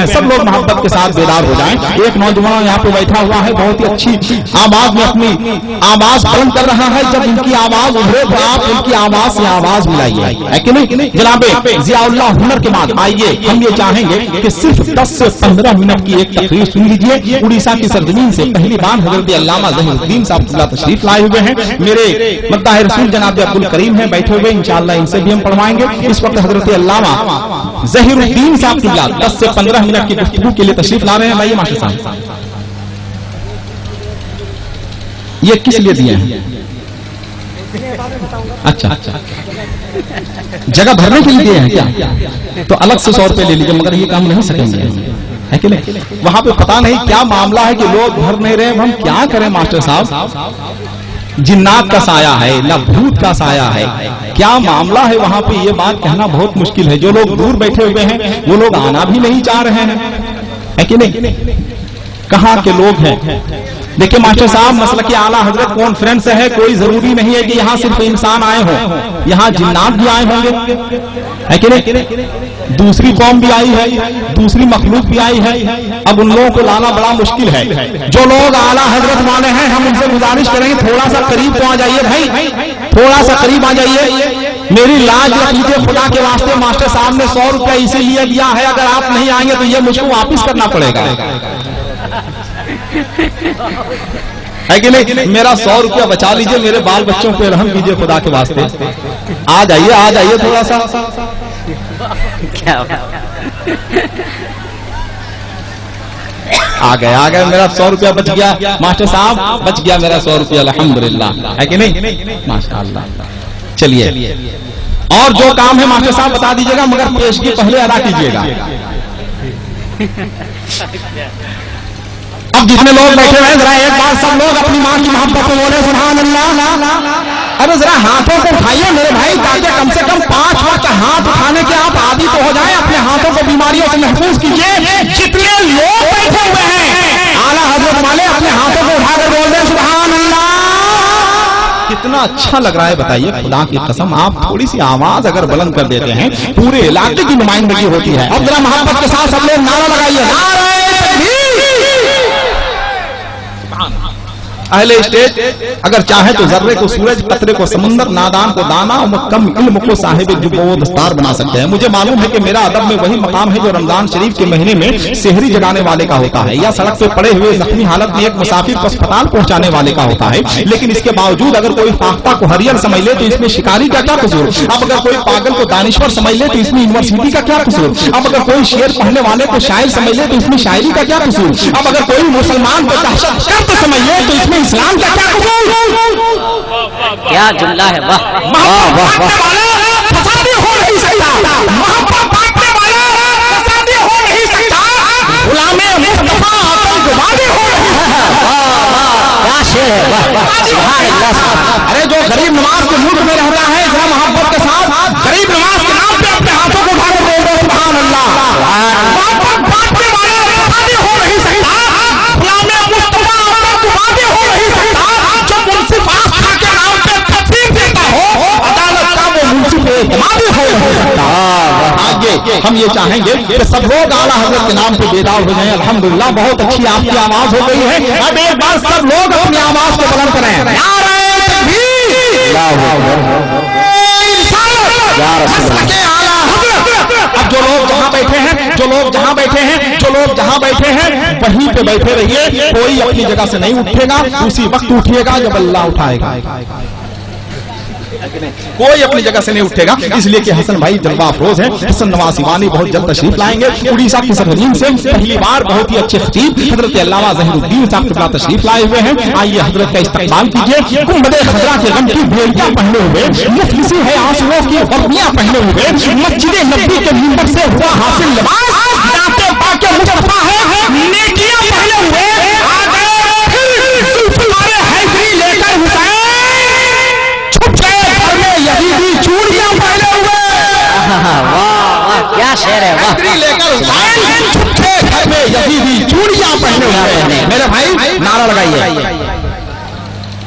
हैं, सब लोग मोहब्बत के साथ बेदार हो जाएं। एक नौजवान यहाँ पे बैठा हुआ है, बहुत ही अच्छी आवाज में अपनी आवाज बुलंद कर रहा है। जब इनकी आवाज उभरे तो आप उनकी आवाज से आवाज मिलाइए, है कि नहीं जनाबे जियाउल्लाह हुनर के बाद आइए हम ये चाहेंगे कि सिर्फ 10 से 15 मिनट की एक तकरीर सुन लीजिए। उड़ीसा की सरजमीन से पहली बार हजरत अल्लामा ज़हीरुद्दीन साहब तशरीफ लाए हुए हैं। मेरे मद्दाह रसूल जनाब अब्दुल करीम हैं बैठे हुए, इंशाअल्लाह इनसे भी हम पढ़वाएंगे। इस वक्त हजरत अल्लामा ज़हीरुद्दीन साहब की 10 से 15 मिनट की गुफ्तगू के लिए तशरीफ ला रहे हैं। भाई मास्टर साहब, ये किस लिए दिए हैं? अच्छा, जगह भरने के लिए दिए हैं क्या? तो अलग से 100 रुपए ले लीजिए, मगर ये काम नहीं सकेंगे, है कि नहीं? वहां पे पता नहीं क्या मामला है कि लोग भर नहीं रहे, हम क्या करें मास्टर साहब? जिन्नात का साया है ना भूत का साया है, क्या मामला है वहां पे? ये बात कहना बहुत मुश्किल है। जो लोग दूर बैठे हुए हैं वो लोग आना भी नहीं चाह रहे हैं, है कि नहीं? कहाँ के लोग हैं? देखिए मास्टर साहब, मसला की आला हजरत कॉन्फ्रेंस है, कोई जरूरी नहीं है कि यहाँ सिर्फ इंसान आए हों, यहाँ जिन्नात भी आए होंगे, है कि नहीं? दूसरी कौम भी आई है, दूसरी मखलूक भी आई है। अब उन लोगों को लाना बड़ा मुश्किल है। जो लोग आला हजरत वाले हैं हम उनसे गुजारिश करेंगे थोड़ा सा करीब तो आ जाइए भाई, थोड़ा सा करीब आ जाइए। मेरी लाज रखिए खुदा के वास्ते, मास्टर साहब ने 100 रुपया इसीलिए दिया है, अगर आप नहीं आएंगे तो ये मुझको वापिस करना पड़ेगा, है कि नहीं? मेरा 100 रुपया बचा लीजिए, मेरे बाल बच्चों पे रहम कीजिए खुदा के वास्ते। आ जाइए थोड़ा सा। आ गए मेरा 100 रुपया बच गया मास्टर साहब, बच गया मेरा 100 रुपया, अल्हम्दुलिल्लाह, है कि नहीं? माशाअल्लाह। चलिए, और जो काम है मास्टर साहब बता दीजिएगा, मगर पेशगी पहले अदा कीजिएगा। अब जितने लोग बैठे हैं जरा एक बार सब लोग अपनी मां की मोहब्बत को बोले सुभान अल्लाह। अरे जरा हाथों को उठाइए मेरे भाई, ताकि कम से कम 5 वक्त हाथ उठाने के आप आदी तो हो जाए। अपने हाथों को बीमारियों से महफूज कीजिए। जितने लोग बैठे हुए हैं आला हजरत वाले अपने हाथों को उठाकर बोल दें सुभान अल्लाह। कितना अच्छा लग रहा है बताइए, खुदा की कसम। आप थोड़ी सी आवाज अगर बुलंद कर देते हैं पूरे इलाके की नुमाइंदगी होती है। अब जरा मोहब्बत के साथ सब लोग नारा लगाइए, नारे तकबीर। अहले स्टेज अगर चाहे तो जर्रे को सूरज, कतरे को समुंदर, नादान को दाना और कम इल्म को साहिब जुबो दस्तार बना सकते हैं। मुझे मालूम है कि मेरा अदब में वही मकाम है जो रमजान शरीफ के महीने में सेहरी जगाने वाले का होता है, या सड़क पे पड़े हुए जख्मी हालत में एक मुसाफिर को अस्पताल पहुंचाने वाले का होता है। लेकिन इसके बावजूद अगर कोई फाख्ता को हरियर समझ ले तो इसमें शिकारी का क्या कसूर? अब अगर कोई पागल को दानिश्वर समझ ले तो इसमें यूनिवर्सिटी का क्या कसूर? अब अगर कोई शेर पढ़ने वाले को शायर समझ ले तो इसमें शायरी का क्या कसूर? अब अगर कोई मुसलमान को दहशतगर्द समझ ले तो इसमें इस्लाम का क्या कसूर? क्या जुमला है, वाह मोहब्बत फसादी हो नहीं सकता, मोहब्बत बांटने वाला फसादी हो नहीं सकता, गुलामे मुस्तफा आतंकवादी हो नहीं सकता। क्या शेर है, वाह सुभान अल्लाह। अरे जो गरीब नवाज के मुल्क में रहता है जरा मोहब्बत के साथ गरीब नवाज के नाम पे अपने हाथों को उठाकर बोल रहे सुभान अल्लाह। मोहब्बत बांटने वाला फसादी हो नहीं सकता, गुलामे मुस्तफा आतंकवादी हो नहीं सकता। जो मुंसिफ आस्था के नाम पे तफसीर देता हो अदालत का वो मुंसिफ एतमादी हो नहीं सकता। आगे हम ये चाहेंगे कि सब लोग आला हजरत के नाम पे बेदार हो जाएं। अल्हम्दुलिल्लाह बहुत अच्छी आपकी आवाज हो गई है। अब एक बार सब लोग अपनी आवाज को बुलंद करें, नारे तकबीर, अब जो लोग जहां बैठे हैं, जो लोग जहां बैठे हैं, जो लोग जहां बैठे हैं वहीं पे बैठे रहिए। कोई अपनी जगह से नहीं उठेगा, उसी वक्त उठिएगा जब अल्लाह उठाएगा। कोई अपनी जगह से नहीं उठेगा, इसलिए कि हसन भाई जलवा अफरोज है। हसन नवाज इमानी बहुत जल्द तशरीफ लाएंगे। उड़ीसा की सरजमीन से पहली बार बहुत ही अच्छे खतीब हजरत अल्लामा ज़हीरुद्दीन साहब तशरीफ लाए हुए हैं। आइए हजरत का इस्तकबाल कीजिए। गुंबदे खजरा के गम की बेड़ियां पहने हुए, मुफलिसी है आंसुओं की वर्दियां पहने हुए, मस्जिद नबी के मिंबर से हुआ हासिल लिबास, दांते पाके मुस्तफा है नेकियां पहने हुए, आ गए फिर जुल्फारे हैदरी लेकर हुसैन, यजीदी चूड़ियां पहने हुए। वाह क्या शेर है, वाह लेकर हुसैन छुपके घर में यजीदी चूड़ियां पहने हुए। मेरे भाई नारा लगाइए।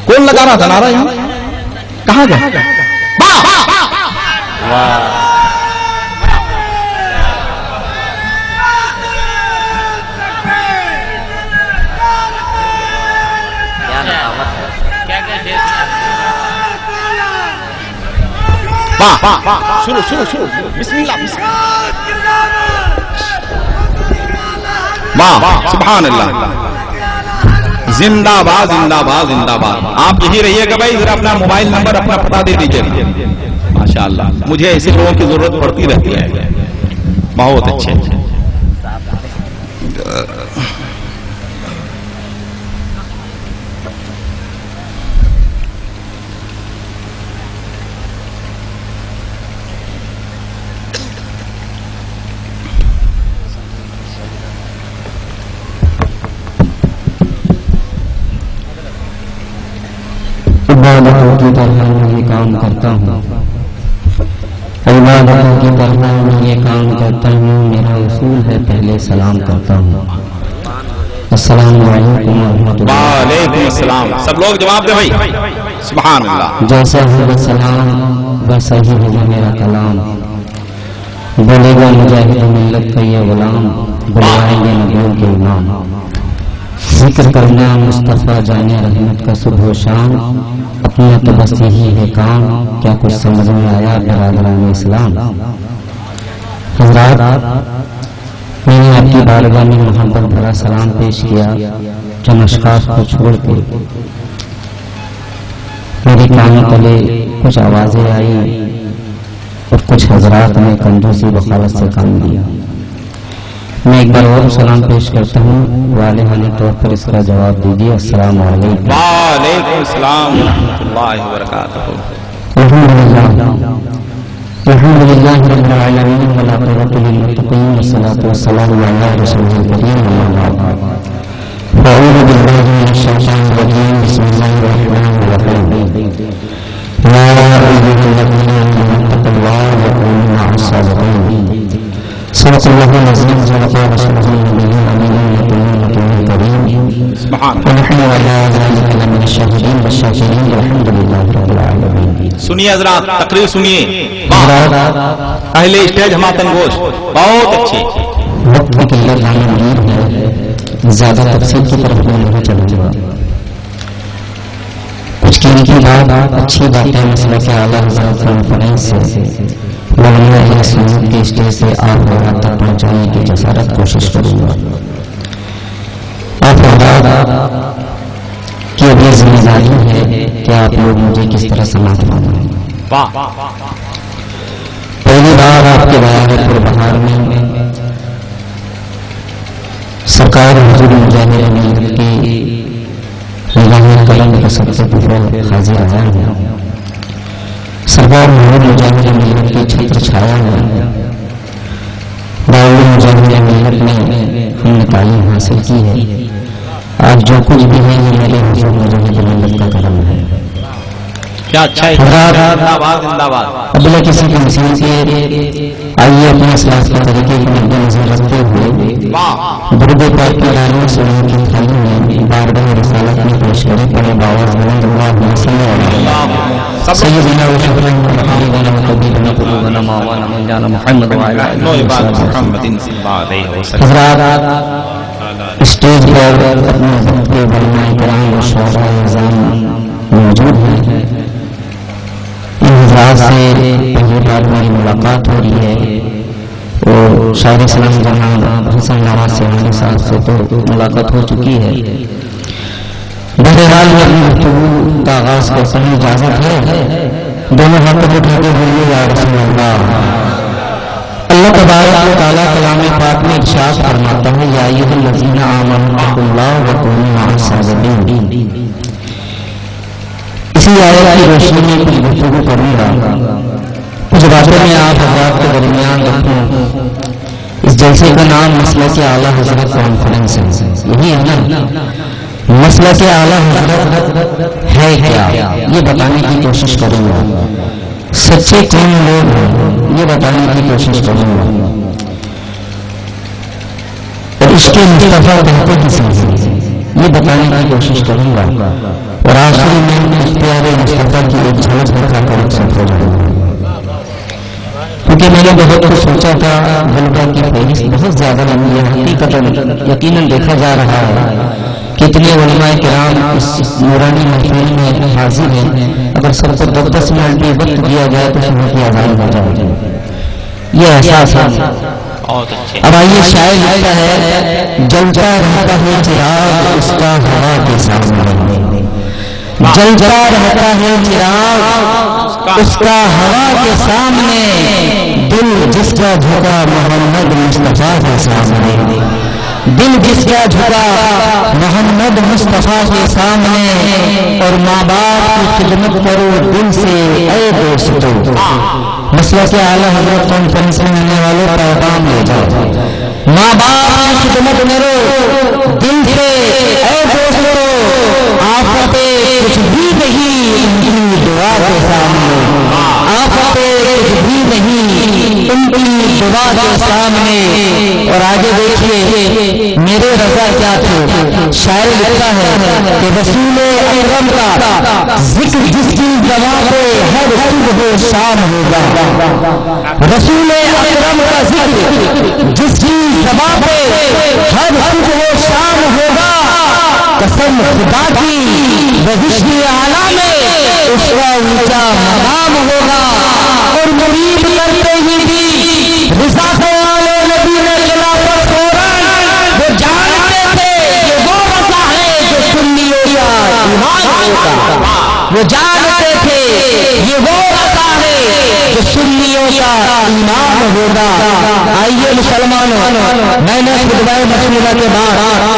कौन लगा रहा था नारा? यहाँ कहाँ गया? شروع شروع شروع بسم اللہ واہ سبحان اللہ زندہ باد زندہ باد زندہ باد. آپ یہی رہیے گا بھائی. ذرا اپنا موبائل نمبر اپنا پتا دے دیجیے. ماشاء اللہ مجھے ایسے لوگوں کی ضرورت پڑتی رہتی ہے. بہت اچھے. عبادتوں کی طرح میں یہ کام کرتا ہوں. عبادتوں کی طرح میں یہ کام کرتا ہوں. میرا اصول ہے پہلے سلام کرتا ہوں. السلام علیکم ورحمۃ اللہ. وعلیکم السلام. سب لوگ جواب دیں بھائی. سبحان اللہ. جیسا ہے سلام ویسا ہی ہوگا میرا کلام. بولے گا مجاہد ملت کا یہ غلام. بلوائیں گے نبیوں کے امام. ذکر کرنا مصطفیٰ جانے رحمت کا صبح و شام. اپنا تو بس یہی ہے کام. کیا کچھ سمجھ میں آیا برادران اسلام؟ حضرات میں نے آپ کی بارگاہ میں محبت بھرا سلام پیش کیا. جب اشخاص کو چھوڑ کے میرے کانوں تلے کچھ آوازیں آئی اور کچھ حضرات نے کنجوسی بخالت سے کام دیا. میں ایک بار اور سلام پیش کرتا ہوں. والہانہ طور پر اس کا جواب دیجیے. السلام علیکم. وعلیکم السلام ورحمۃ اللہ وبرکاتہ. الحمدللہ رب العالمین والعاقبۃ للمتقین والصلاۃ والسلام علی رسول الکریم. اما بعد فاعوذ باللہ من الشیطان الرجیم. بسم اللہ الرحمن الرحیم. یا ایھا الذین آمنوا اتقوا اللہ وکونوا مع الصادقین. صدق اللہ العظیم. صدق رسولہ النبی الکریم. سبحان ونحن علی ذلک لمن الشاہدین والشاکرین والحمد للہ رب العالمین. سنیے حضرات تقریر سنیے. اہل اسٹیج ہماتن گوش بہت اچھے. وقت کی قلت ہمیں امید ہے زیادہ تفصیل کی طرف میں نہیں چلوں گا. کچھ قیمتی بات اچھی باتیں مسئلہ کے اعلیٰ حضرت کانفرنس سے مولانا اہل سنت کے اسٹیج سے آپ حضرات تک پہنچانے کی جسارت کوشش کروں گا. آپ حضرات کی ابھی ذمہ داری ہے کہ آپ لوگ مجھے کس طرح سماعت فرمائیں. پہلی بار آپ کے بیان پربہار میں سرکار حضور مجاہد ملت کی نگاہ کرم کے سب سے پہلے حاضر آیا ہوں. سرکار حضور مجاہد ملت کی چھتر چھایا ہے. دعوت مجاہد ملت میں ہم نے تعلیم حاصل کی ہے. آج جو کچھ بھی ہے یہ میرے حضور مجاہد ملت کا کرم ہے. کیا اچھا ہے. ابلا کسی کی مسئلہ کے آئیے اپنے اسلاف کے طریقے کو مد نظر رکھتے ہوئے درود پاک کی داروں سے ان کی تھالی میں بارگاہ رسالت میں پیش کرے. پڑے باواز بلند اللہم صلی علیہ سیدنا و شفیعنا و حبیبنا و طبیبنا قلوبنا مولانا مولانا محمد وعلی آلہ وصحبہ. حضرات اسٹیج پر اپنے وقت کے علماء کرام و شعراء اعظام موجود ہیں. ان حضرات سے پہلی بار میری ملاقات ہو رہی ہے اور شاعر اسلام جناب حسن نواز سیوانی صاحب سے تو ملاقات ہو چکی ہے. بہرحال میں اپنی گفتگو کا آغاز کرتا ہوں. اجازت ہے دونوں ہاتھ اٹھاتے ہوئے یا رسول اللہ. اللہ تبارک و تعالیٰ کلام پاک میں ارشاد فرماتا ہے یا ایھا الذین آمنوا اتقوا اللہ وکونوا مع الصادقین. اسی آیت کی روشنی میں کچھ گفتگو کروں گا. کچھ باتیں میں آپ حضرات کے درمیان رکھوں. اس جلسے کا نام مسئلہ کے اعلیٰ حضرت کانفرنس ہے. یہی ہے نا. مسئلہ کے اعلیٰ حضرت ہے کیا یہ بتانے کی کوشش کروں گا. سچے کون لوگ ہیں یہ بتانے کی کوشش کروں گا. اور اس کے مصطفیٰ کہتے کسی یہ بتانے کی کوشش کروں گا. اور آخری میں اختیار مصطفیٰ کی ایک جھلک دکھا کر اکثر ہو جاؤں گا. کیونکہ میں نے بہت کچھ سوچا تھا. غلبہ کی فہرست بہت زیادہ لمبی ہے. حقیقت یقیناً دیکھا جا رہا ہے کتنے علماء کرام اس نورانی محفل میں حاضر ہیں، اگر سب کو 10 منٹ بھی وقت دیا جائے تو صبح کی اذان ہو جائے گی، یہ احساس ہے۔ اب آئیے شاعر لکھتا ہے جلتا رہتا ہے چراغ اس کا ہوا کے سامنے، جلتا رہتا ہے چراغ اس کا ہوا کے سامنے، دل جس کا جھکا محمد مصطفیٰ کے سامنے، دل جس کا جھکا محمد مصطفیٰ کے سامنے، اور ماں باپ کی خدمت کرو دل سے اے دوستو، مسئلہ سے اعلیٰ حضرت کانفرنس میں ملنے والے پیغام لے جاؤ، ماں باپ کی خدمت کرو دل سے اے دوستو، آفتیں کچھ بھی نہیں ان کی دعا کے سامنے، آفتیں کچھ بھی نہیں ان کی دعا کے سامنے۔ اور آگے دیکھیے میرے رضا کیا تھے، شاعر لکھتا ہے کہ رسول اکرم کا ذکر جس کی زبان پہ ہر صبح و شام ہوگا، رسول اکرم کا ذکر جس کی زبان پہ ہر صبح و شام ہوگا، قسم خدا کی بہشت اعلیٰ میں اس کا اونچا مقام ہوگا، اور مرید کرتے ہی بھی رضا والے نبی نے خلافت فوراً وہ جانتے تھے کہ وہ رضا ہے جو سنیوں کا ایمان ہوگا، وہ جانتے تھے یہ وہ رضا ہے جو سنیوں کا ایمان ہوگا۔ آئیے مسلمانوں، میں نے خطبہ مشورہ کے بعد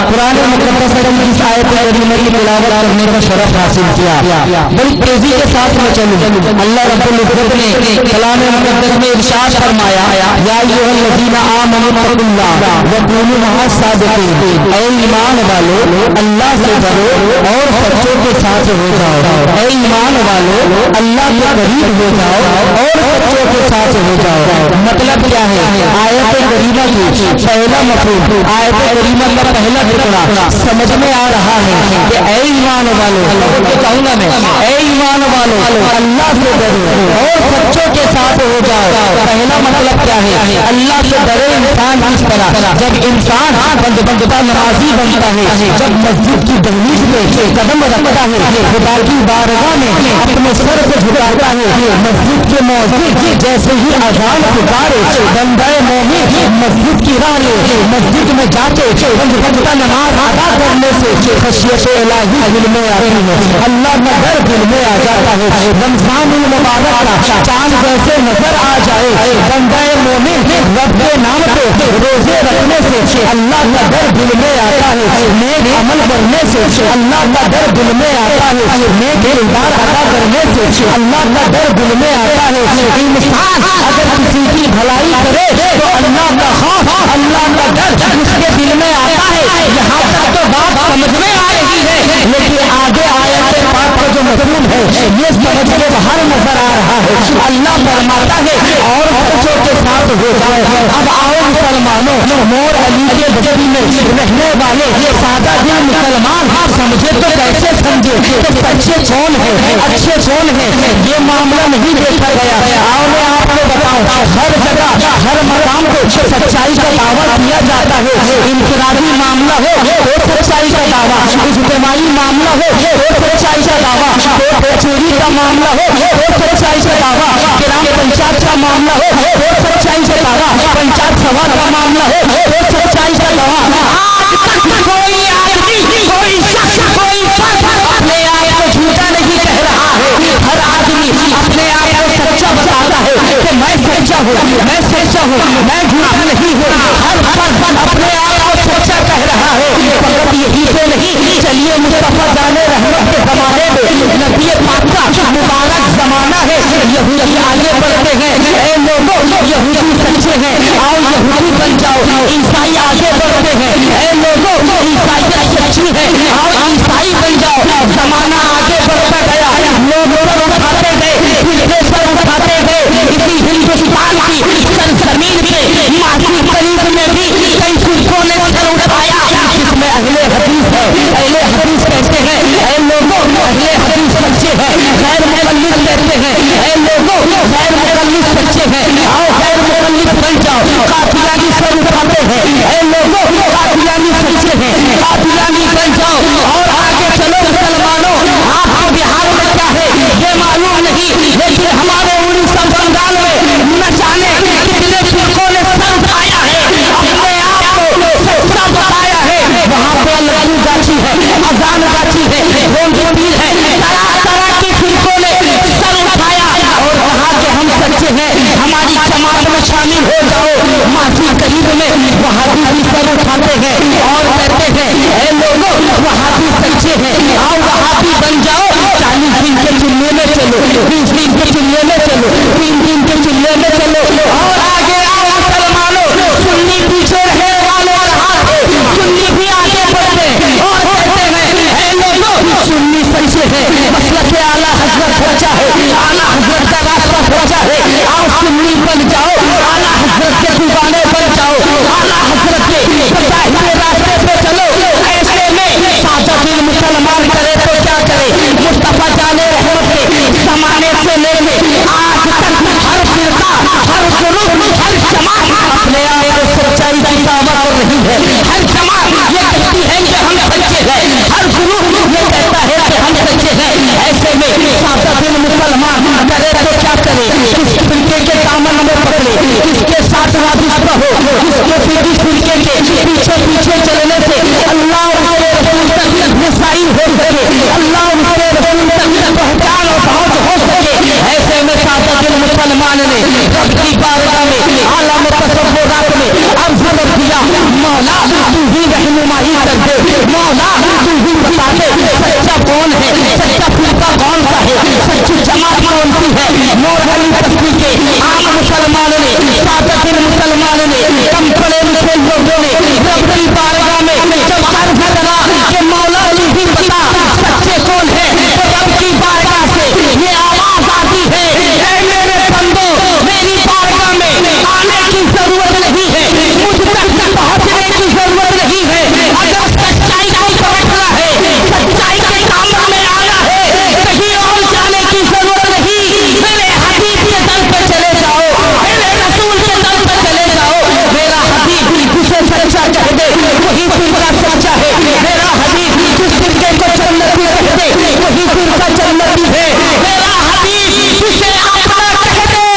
قرآن مقدس کی اس آیت کریمہ کی تلاوت کرنے کا شرف حاصل کیا، بڑی تیزی کے ساتھ میں چلوں۔ اللہ رب العزت نے کلام مقدس میں ارشاد فرمایا یا ایھا الذین آمنوا اتقوا اللہ وکونوا مع الصادقین، اے ایمان والو اللہ سے ڈرو اور سچوں کے ساتھ ہو جاؤ، اے ایمان والو اللہ کے قریب ہو جاؤ اور سچوں کے ساتھ ہو جاؤ۔ مطلب کیا ہے؟ آیت کریمہ کی پہلا مفہوم، آیت کریمہ کا پہلا ٹکڑا سمجھ میں آ رہا ہے کہ اے ایمان والو، کہوں گا میں اے ایمان والو اللہ سے ڈرو اور سچوں کے ساتھ ہو جاؤ۔ پہلا مطلب کیا ہے؟ اللہ سے ڈرے انسان کس طرح؟ جب انسان بندہ نمازی بنتا ہے، جب مسجد کی دہلیز پہ قدم رکھتا ہے، خدا کی بارگاہ میں اپنے سر کو جھکاتا ہے، مسجد کے مؤذن جیسے ہی اذان پکارے بندہ مومن مسجد کی راہ لے، مسجد میں جا کے بندہ نماز ادا کرنے سے خشیت الہی دل میں آتی ہے، اللہ کا ڈر دل میں آ جاتا ہے۔ رمضان المبارک کا چاند جیسے نظر آ جائے، بندہ مومن رب کے نام پہ روزے رکھنے سے اللہ کا ڈر دل میں آتا ہے، نیک عمل کرنے سے اللہ کا ڈر دل میں آتا ہے، نیک کردار ادا کرنے سے اللہ کا ڈر دل میں آتا ہے۔ انسان اگر کسی کی بھلائی کرے تو اللہ کا خوف، اللہ کا ڈر اس کے دل میں آتا ہے۔ یہاں تک تو بات سمجھ میں آ رہی ہے، لیکن آگے آیت پاک کا جو مضمون ہے یہ سمجھ کے باہر نظر آ رہا ہے۔ اللہ فرماتا ہے اور بچوں کے ساتھ ہو جائے۔ اب آؤ مسلمانوں، مور علی کے بستی میں رہنے والے سادہ دل مسلمان سمجھے تو کیسے سمجھے کہ سچے کون ہیں، اچھے کون ہیں، یہ معاملہ نہیں دیکھا گیا۔ آؤ میں آپ کو بتاؤں، ہر جگہ ہر مقام کو سچائی کا دعویٰ کیا جاتا ہے، انفرادی معاملہ ہو سچائی کا دعویٰ، اجتماعی معاملہ ہو سچائی کا دعویٰ، چوری کا معاملہ ہو سچائی کا دعویٰ، گرام پنچایت کا معاملہ ہو سچائی کا دعویٰ، پنچایت سبھا کا معاملہ ہو سچائی کا دعویٰ۔ آج تک کوئی آدمی، کوئی شخص، کوئی فرد اپنے آپ کو جھوٹا نہیں کہہ رہا ہے، ہر آدمی اپنے آپ کو سچا بتاتا ہے کہ میں سچا ہوں، میں سچا ہوں، میں جھوٹا نہیں ہوں۔ ہر فرد اپنے آپ کو سچا کہہ رہا ہے۔ فقط یہی تو نہیں، چلیے مصطفیٰ جانے رحمت کے زمانے میں نبی پاک کا مبارک زمانہ ہے، یہودی آگے بڑھتے ہیں، اے لوگوں یہودی سچے ہیں، آؤ یہودی بن جاؤ۔ عیسائی آگے بڑھتے ہیں، اے لوگوں عیسائیت سچی ہے، آؤ عیسائی بن جاؤ۔ زمانہ آگے بڑھتا گیا، لوگ سر اٹھاتے گئے، پھر سر اٹھاتے گئے۔ اسی ہندوستان کی سرزمین پہ معصوم قریب میں بھی کئی فرقوں نے سر اٹھایا، جس میں اہل حدیث ہے۔ اہل حدیث کہتے ہیں اے لوگوں اہل حدیث سچے ہیں، غیر مقلد کہتے ہیں اے لوگوں غیر مقلد سچے ہیں، آؤ غیر مقلد بن جاؤ۔ قادیانی سر اٹھاتے ہیں، اے لوگوں قادیانی سچے ہیں، قادیانی بن جاؤ۔ हैं हर जमात ये कहती है कि हम सच्चे हैं, हर गुरु ये कहता है कि हम सच्चे हैं। ऐसे में सादा दिन मुसलमान करे तो क्या करे, किस फिरके के दामन में पकड़े, किसके साथ वादिश रहो, किसके पीछे फिरके के पीछे पीछे चलने से अल्लाह उसके रसूल तक मिसाइल हो सके, अल्लाह उसके रसूल तक पहचान और पहुंच हो सके। ऐसे में सादा दिन मुसलमान ने रब की बारगाह में आलम तसव्वुरात में अर्ज़ कर दिया, मौला तू ही रहनुमाई कर दे, मौला तू ही बता दे सच्चा कौन है, सच्चा फिरका कौन सा है, सच्ची जमात कौन सी है। नूर अली तस्वीर के आम मुसलमान ने सादा दिन मुसलमान ने कम पड़े लिखे लोगों ने रब की बारगाह में जब अर्ज़ करा कि मौला तू ही बता सच्चे कौन है, तो रब की बारगाह से ये आवाज आती है, ऐ मेरे बंदो मेरी बारगाह में आने की जरूरत नहीं है, मुझ तक पहुंचने की जरूरत नहीं है। अगर सच्चाई को समझना है, सच्चाई के काम में आना है, कहीं और जाने की जरूरत नहीं। मेरे हबीब के दर पे चले जाओ, मेरे रसूल के दर पे चले जाओ। मेरा हबीब जिसे सच्चा कह दे वही फिरका सच्चा है, मेरा हबीब जिस फिरके को जन्नती कह दे वही फिरका जन्नती है, मेरा हबीब जिसे अपना कह दे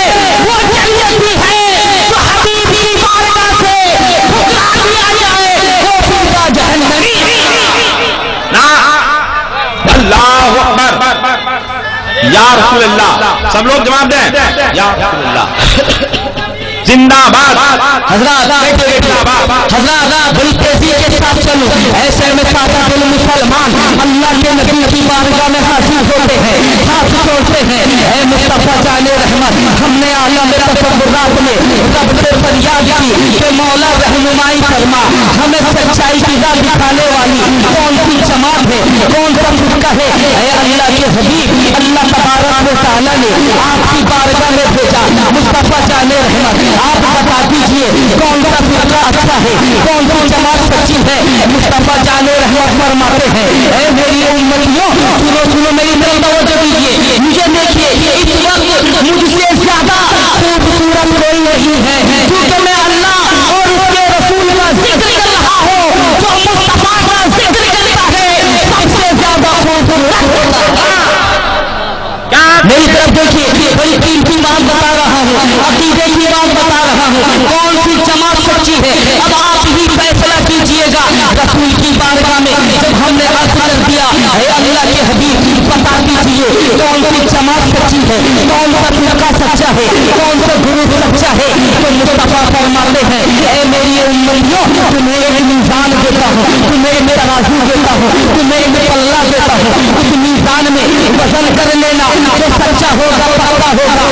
वो जन्नती है। जो हबीब की बारगाह से ठुकरा दिया जाए वो फिरका जहन्नमी। ना अल्लाहु अकबर, या रसूल अल्लाह, सब लोग जवाब दें, या रसूल अल्लाह जिंदाबाद। हजरत बड़ी तेजी के साथ चलो। ऐसे में सादा दिल मुसलमान अल्लाह के नबी की बारगाह में हाजिर होते हैं, हाथ जोड़ते हैं, ऐ मुस्तफा जाने रहमत, हमने आलम तसव्वुरात में रब से फरियाद की कि मौला रहनुमाई फरमा, हमें सच्चाई की राह दिखाने वाली कौन सी जमात है, कौन सा फिरका है। ऐ अल्लाह के हबीब अल्लाह तबारक व तआला ने आपकी बारगाह में भेजा, मुस्तफा जाने रहमत आप बता दीजिए कौन सा फिरका अच्छा है, कौन सी जमात सच्ची है। मुस्तफा जाने रहमत फरमाते हैं, ऐ मेरी उम्मतियों सुनो सुनो मेरी तवज्जो दीजिए, मुझे देखिए इस वक्त मुझसे ज्यादा खूबसूरत कोई नहीं है, क्योंकि मैं अल्लाह और उसके रसूल का जिक्र कर रहा हूँ। जो मुस्तफा का जिक्र करता है सबसे ज्यादा खूबसूरत होता है। मेरी तरफ देखिए, बड़ी कीमती बात बता रहा हूँ, अकीदे की बात बता रहा हूँ, कौन सी जमात सच्ची है अब आप ही फैसला कीजिएगा। रसूल की बारगाह में जब हमने अर्ज कर दिया, है अल्लाह के हबीब बता दीजिए कौन सी जमात सच्ची है, कौन सा फिरका सच्चा है, कौन सा गुरु सच्चा है, तो मुस्तफा फरमाते हैं, ऐ मेरी उम्मतियों तुम्हें एक मीज़ान देता हूँ, तुम्हें एक तराजू देता हूँ, तुम्हें एक पल्ला देता हूँ, उस मीज़ान में वजन कर लेना, जो सच्चा होगा पक्का होगा,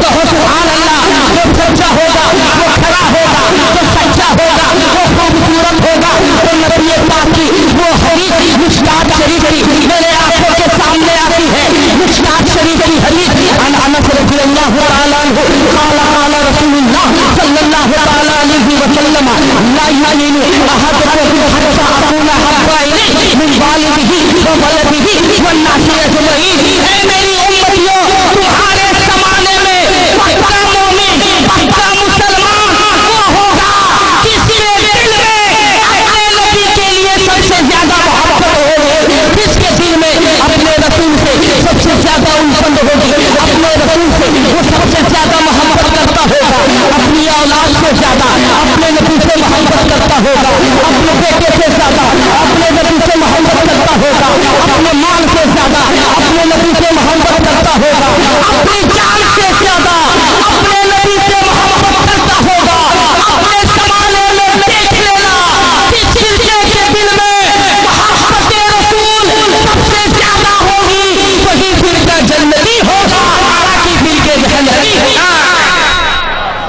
तो हो सुभान अल्लाह, जो सच्चा होगा वो खरा होगा, जो सच्चा होगा वो खूबसूरत होगा। तो नबी पाक की वो हदीस मिशकात शरीफ की मेरे आंखों के सामने आती है, मिशकात शरीफ की हदीस अन अनस रज़ियल्लाहु तआला अन्हु क़ाल क़ाल रसूलुल्लाह सल्लल्लाहु तआला अलैहि वसल्लम ला युमिनु अहदुकुम हत्ता अकूना हब्बा इलैहि मिन वालिदिही व वलदिही वन नासि अजमईन। ऐ मेरी उम्मतियों तुम्हारे ज़माने में पक्का मोमिन, पक्का मुसलमान वो होगा जिसके दिल में अपने नबी के लिए सबसे ज्यादा मोहब्बत होगी, जिसके दिल में अपने रसूल से सबसे ज्यादा उल्फत होगी, अपने रसूल से वो सबसे ज्यादा मोहब्बत करता होगा, अपनी औलाद से ज्यादा अपने नबी से मोहब्बत करता होगा, अपने बेटे से ज्यादा अपने नबी से मोहब्बत करता होगा, अपने माल से ज्यादा अपने नबी से मोहब्बत करता होगा, अपनी जान से ज्यादा अपने नबी से मोहब्बत करता होगा। अपने जमाने में देख लेना जिस फिरके के दिल में मोहब्बत रसूल सबसे ज्यादा होगी वही फिरका जन्नती होगा, बाकी फिरके जहन्नमी होगा।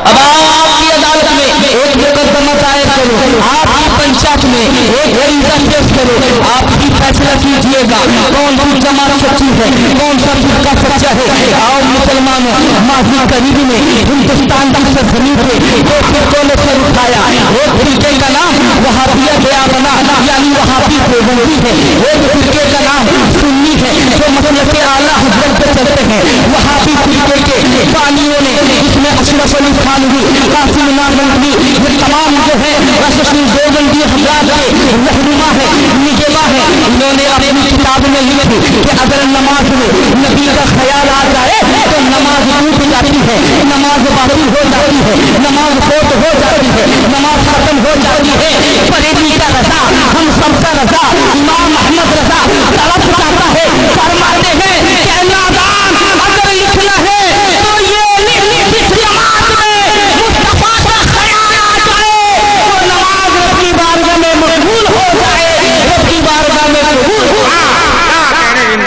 अब आपकी अदालत में एक मुकदमा दायर करो, आपकी पंचायत में एक फरीदा पेश करो, आप ही फैसला कीजिएगा कौन सी जमात सच्ची है, कौन सा फिरका सच्चा है। आओ मुसलमानों, माजी करीब में हिंदुस्तान की सरजमीन पे दो फिरकों ने सर उठाया, एक फिरके का नाम वहाबिया बना यानी वहाबी देवबंदी है, एक फिरके का नाम सुन्नी है जो मसलक आला हज़रत पे चलते हैं। वहाबी फिरके के बानियों ने इसमें अशरफ अली थानवी, कासिम नानवी, ये तमाम जो है دیوبندی حضرات کے رہنما ہے، نگہباں ہے، انہوں نے اپنی کتاب میں لکھی کہ اگر نماز میں نبی کا خیال آ جائے تو نماز ٹوٹ جاتی ہے، نماز باطل ہو جاتی ہے، نماز فوت ہو جاتی ہے، نماز ختم ہو جاتی ہے۔ پریدی کا رضا، ہم سب کا رضا، امام احمد رضا طلب چاہتا ہے، فرماتے ہیں کہ نادان اگر لکھنا ہے تو یہ لکھ جس نماز میں مصطفیٰ کا خیال آ جائے وہ نماز رب کی بارگاہ میں مقبول ہو جائے، رب کی بارگاہ میں قبول ہو جائے۔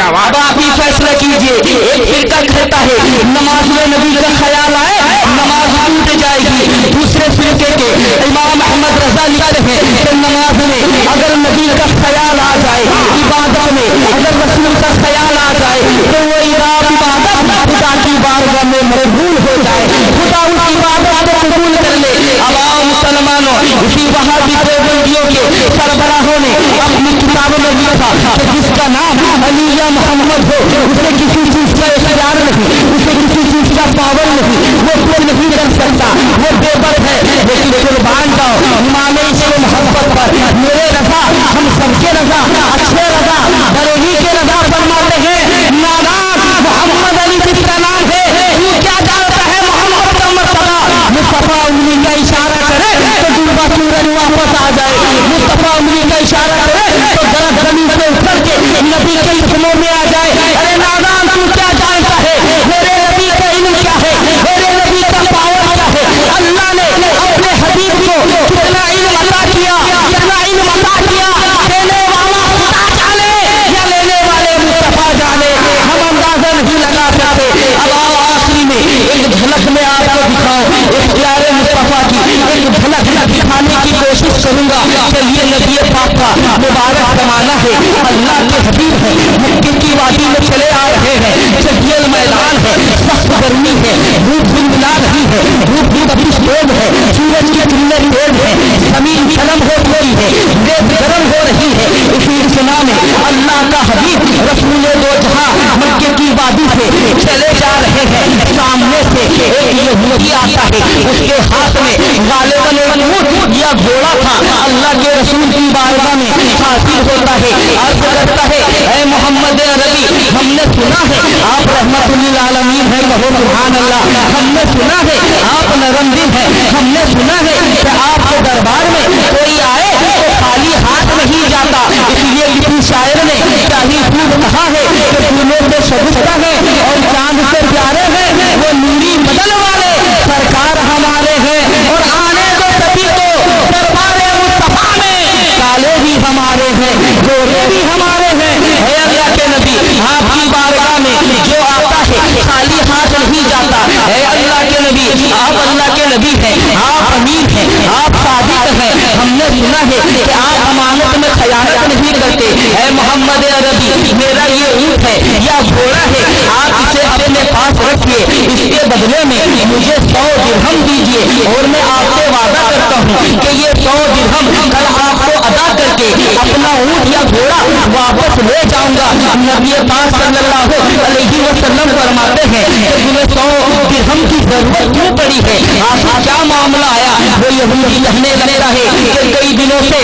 اب آپ ہی فیصلہ کیجئے، ایک فرقہ کہتا ہے نماز میں نبی کا خیال آئے نماز ٹوٹ جائے گی، دوسرے فرقے کے امام احمد رضا لکھتے ہیں کہ نماز میں اگر نبی کا خیال آ جائے، عبادت میں اگر رسول کا خیال آ جائے تو وہ عبادت خدا کی بارگاہ میں مقبول ہو جائے، خدا اس عبادت کو قبول کر لے۔ اب آؤ مسلمانوں، اسی وہابی دیوبندیوں کے سربراہوں نے اپنی کتابوں میں لکھا کہ جس کا نام علی یا محمد ہو اسے کسی چیز کا اختیار نہیں، اسے کسی چیز کا پاور نہیں، وہ کچھ نہیں کر سکتا، وہ بے بس ہے، لیکن قربان جاؤ مانے اس کے محبت پر، میرے رضا ہم سب کے رضا، اچھے رضا بریلی کے رضا فرماتے ہیں نادان محمد علی جس کا نام ہے وہ کیا جانتا ہے محمد کا مرتبہ، مصطفیٰ انگلی کا اشارہ کرے تو ڈوبا سورج واپس آ جائے، مصطفیٰ انگلی کا اشارہ کرے تو درخت زمین سے اتر کے نبی کے اسموں میں آ جائے۔ ارے نادان تو کیا جانتا ہے میرے نبی کا علم کیا ہے، میرے نبی کا پاور کیا ہے، اللہ نے اپنے حبیب کو کتنا علم عطا کیا، کتنا علم عطا کیا، دینے والا خدا جانے یا لینے والے مصطفیٰ جانے، ہم اندازہ نہیں لگا سکتے۔ اب آؤ آخری میں ایک جھلک میں آپ کو دکھاؤں اختیار مصطفیٰ کی ایک جھلک دکھانے کی کوشش کروں گا۔ چلیے نبی پاک کا مبارک زمانہ ہے، اللہ کے حبیب ہے، مکے کی وادی میں چلے آ رہے ہیں، جدیل میدان ہے، سخت گرمی ہے، دھوپ ملا رہی ہے، دھوپ بھی تبھی تیز ہے، سورج کی کرنیں تیز ہے، زمین گرم ہو رہی ہے، ریت گرم ہو رہی ہے، اسی سنا میں اللہ کا حبیب رسول دو جہاں مکے کی وادی سے چلے جا رہے ہیں، سامنے سے ایک یہودی آتا ہے، اس کے ہاتھ میں غالباً ایک اونٹ یا گھوڑا تھا، اللہ کے رسول کی بارگاہ میں حاضر ہوتا ہے، عرض کرتا ہے اے محمد عربی ہم نے سنا ہے آپ رحمت للعالمین ہے، کہو سبحان اللہ، ہم نے سنا ہے آپ نرم دل ہے، ہم نے سنا ہے کہ آپ کے دربار میں کوئی آئے تو خالی ہاتھ نہیں جاتا، اس لیے کسی شاعر نے شاہی خوب کہا ہے کہ پھولوں سے شگفتہ ہے اور چاند سے پیارے ہیں وہ نوری بدل والے سرکار ہمارے ہیں، اور آنے دو سبھی کو دربار مصطفیٰ میں، کالے بھی ہمارے ہیں گورے بھی ہمارے ہیں۔ اے اللہ کے نبی آپ کی بارگاہ میں جو آتا ہے خالی ہاتھ نہیں جاتا، اے اللہ کے نبی آپ اللہ کے نبی ہیں، آپ امین ہیں، آپ صادق ہیں، ہم نے سنا ہے کہ آپ امانت میں خیانت نہیں کرتے، اے محمد عربی میرا یہ اونٹ ہے یا گھوڑا ہے آپ اسے اپنے پاس رکھیے، اس کے بدلے میں مجھے 100 درہم دیجیے اور میں آپ سے وعدہ کرتا ہوں کہ یہ 100 درہم کل آپ کو ادا کر کے اپنا اونٹ یا گھوڑا واپس لے جاؤں گا۔ نبی پاک صلی اللہ علیہ وسلم فرماتے ہیں کہ تمہیں 100 درہم کی ضرورت کیوں پڑی ہے، آخر کیا معاملہ آیا؟ وہ یہودی کہنے لگتا ہے کہ کئی دنوں سے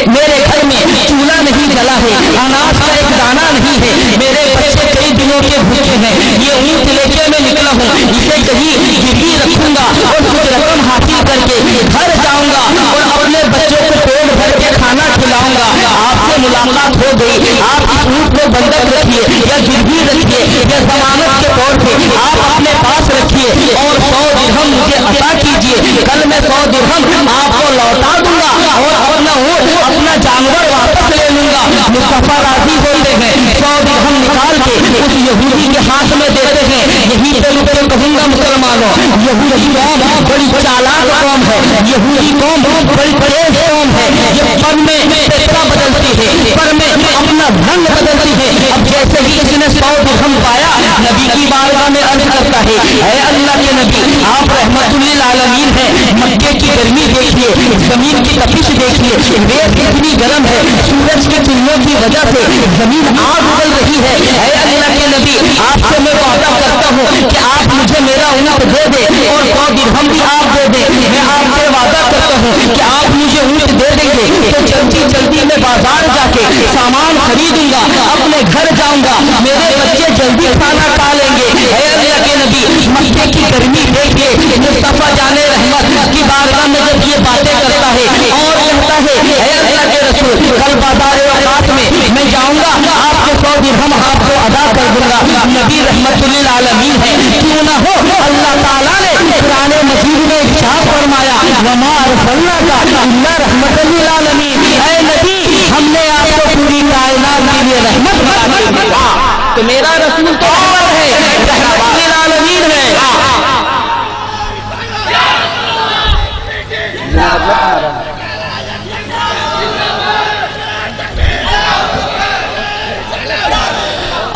میرے گھر میں چولہا نہیں جلا ہے، اناج کا ایک دانہ نہیں ہے، میرے بچے کئی دنوں کے بھوکے ہیں، یہ اونٹ لے کے میں نکلا ہوں، اسے کہیں گروی رکھوں گا اور کچھ رقم حاصل کر کے گھر جاؤں گا اور اپنے بچوں کو پیٹ بھر کے کھانا کھلاؤں گا۔ آپ سے ملاقات ہو گئی، آپ اس اونٹ کو بندک رکھیے یا گروی رکھیے یا ضمانت کے طور پہ آپ اپنے پاس رکھیے اور 100 درہم مجھے عطا کیجیے، کل میں 100 درہم آپ کو لوٹا دوں گا اور اپنا اونٹ اپنا جانور واپس لے لوں گا۔ مصطفیٰ راضی ہوتے ہیں، 100 درہم نکال کے اس یہودی کے ہاتھ میں دیتے ہیں۔ یہی پہ کہوں گا مسلمانوں، یہودی قوم بڑی چالاک قوم ہے، یہودی قوم بڑی تیز قوم ہے، یہ پل میں پیسہ بدلتی ہے، پر میں اپنا رنگ بدلتی ہے۔ اب جیسے ہی اس نے 100 درہم پایا نبی کی بارگاہ میں عرض کرتا ہے اے اللہ کے نبی آپ رحمت للعالمین ہیں، مکے کی گرمی دیکھیے، زمین کی تپش دیکھیے، ریت اتنی گرم ہے، سورج کی کرنوں کی وجہ سے زمین آگ اگل رہی ہے۔ اے اللہ کے نبی، آپ سے میں وعدہ کرتا ہوں کہ آپ مجھے میرا اونٹ دے دے اور 100 درہم بھی آپ دے دیں۔ میں آپ سے وعدہ کرتا ہوں کہ آپ مجھے اونٹ دے دیں گے تو جلدی جلدی میں بازار جا کے سامان خریدوں گا، اپنے گھر جاؤں گا، میرے بچے جلدی کھانا کھا لیں گے۔ اے اللہ کے نبی، مکے کی گرمی دیکھ کے مصطفیٰ جان رحمت کی بارگاہ میں جب یہ باتیں کرتا ہے اور کہتا ہے اے اللہ کے رسول، کل بازار اوقات میں جاؤں گا، آپ کو 100 درہم آپ کو ادا کر دوں گا۔ نبی رحمت للعالمین ہے، کیوں نہ ہو اللہ تعالیٰ نے قرآن مجید میں ارشاد فرمایا وما ارسلناک الا رحمت للعالمین۔ اے نبی، ہم نے آپ کو پوری کائنات کے لیے رحمت بنا کے بھیجا۔ تو میرا رسول تو رحمت ہے، رحمت للعالمین ہے۔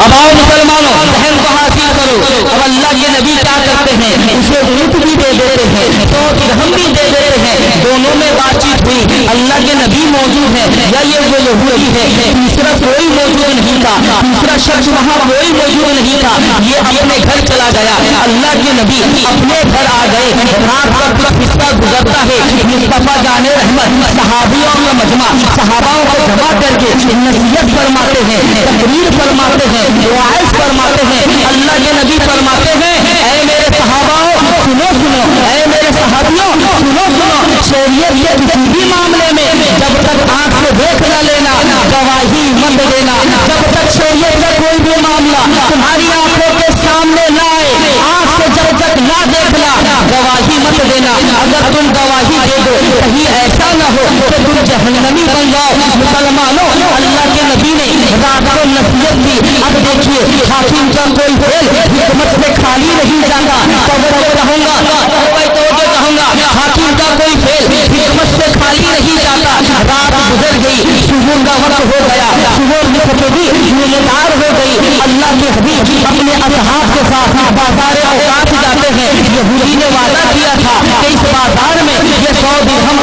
اب آؤ مسلمانوں، ذہن کو حاصل کرو۔ اب اللہ کے نبی کیا کرتے ہیں؟ اسے اونٹ بھی دے دیتے ہیں، 100 درہم بھی دے دیتے ہیں۔ دونوں میں بات چیت ہوئی، اللہ کے نبی موجود ہے یا یہ وہ یہودی ہے؟ تیسرا کوئی موجود نہیں تھا، تیسرا شخص وہاں کوئی موجود نہیں تھا، یہ اپنے گھر چلا گیا۔ اللہ کے نبی اپنے گھر آ گئے، رات کا کچھ حصہ گزرتا ہے، مصطفیٰ جان رحمت صحابیوں کا مجمع، صحاباؤں کو جمع کر کے نصیحت فرماتے ہیں، تقریر فرماتے ہیں، وعظ فرماتے ہیں۔ اللہ کے نبی فرماتے ہیں اے میرے صحاباؤں سنو سنو، اے میرے صحابیوں سنو سنو، شریعت کے کسی بھی معاملے میں جب تک آنکھ سے دیکھ نہ لینا، گواہی مت دینا۔ جب تک شریعت کا کوئی بھی معاملہ تمہاری آنکھوں کے سامنے نہ آئے، آنکھ سے جب تک نہ دیکھنا، گواہی مت دینا۔ اگر تم گواہی دے دو کہیں ایسا نہ ہو کہ تم جہنمی بن جاؤ۔ مسلمانوں، اللہ کے نبی نے رات کو نصیحت کی۔ اب دیکھیے، حاکم کا کوئی فعل حکمت سے خالی نہیں جاتا۔ کہوں گا حاکم کا کوئی فعل حکمت سے خالی نہیں جاتا۔ رات گزر گئی، صبح کا وقت ہو گیا، صبح بھی نمودار ہو گئی۔ اللہ کے حبیب اپنے اصحاب کے ساتھ بازار اوقات جاتے ہیں۔ یہودی نے وعدہ کیا تھا کہ اس بازار میں یہ 100 درہم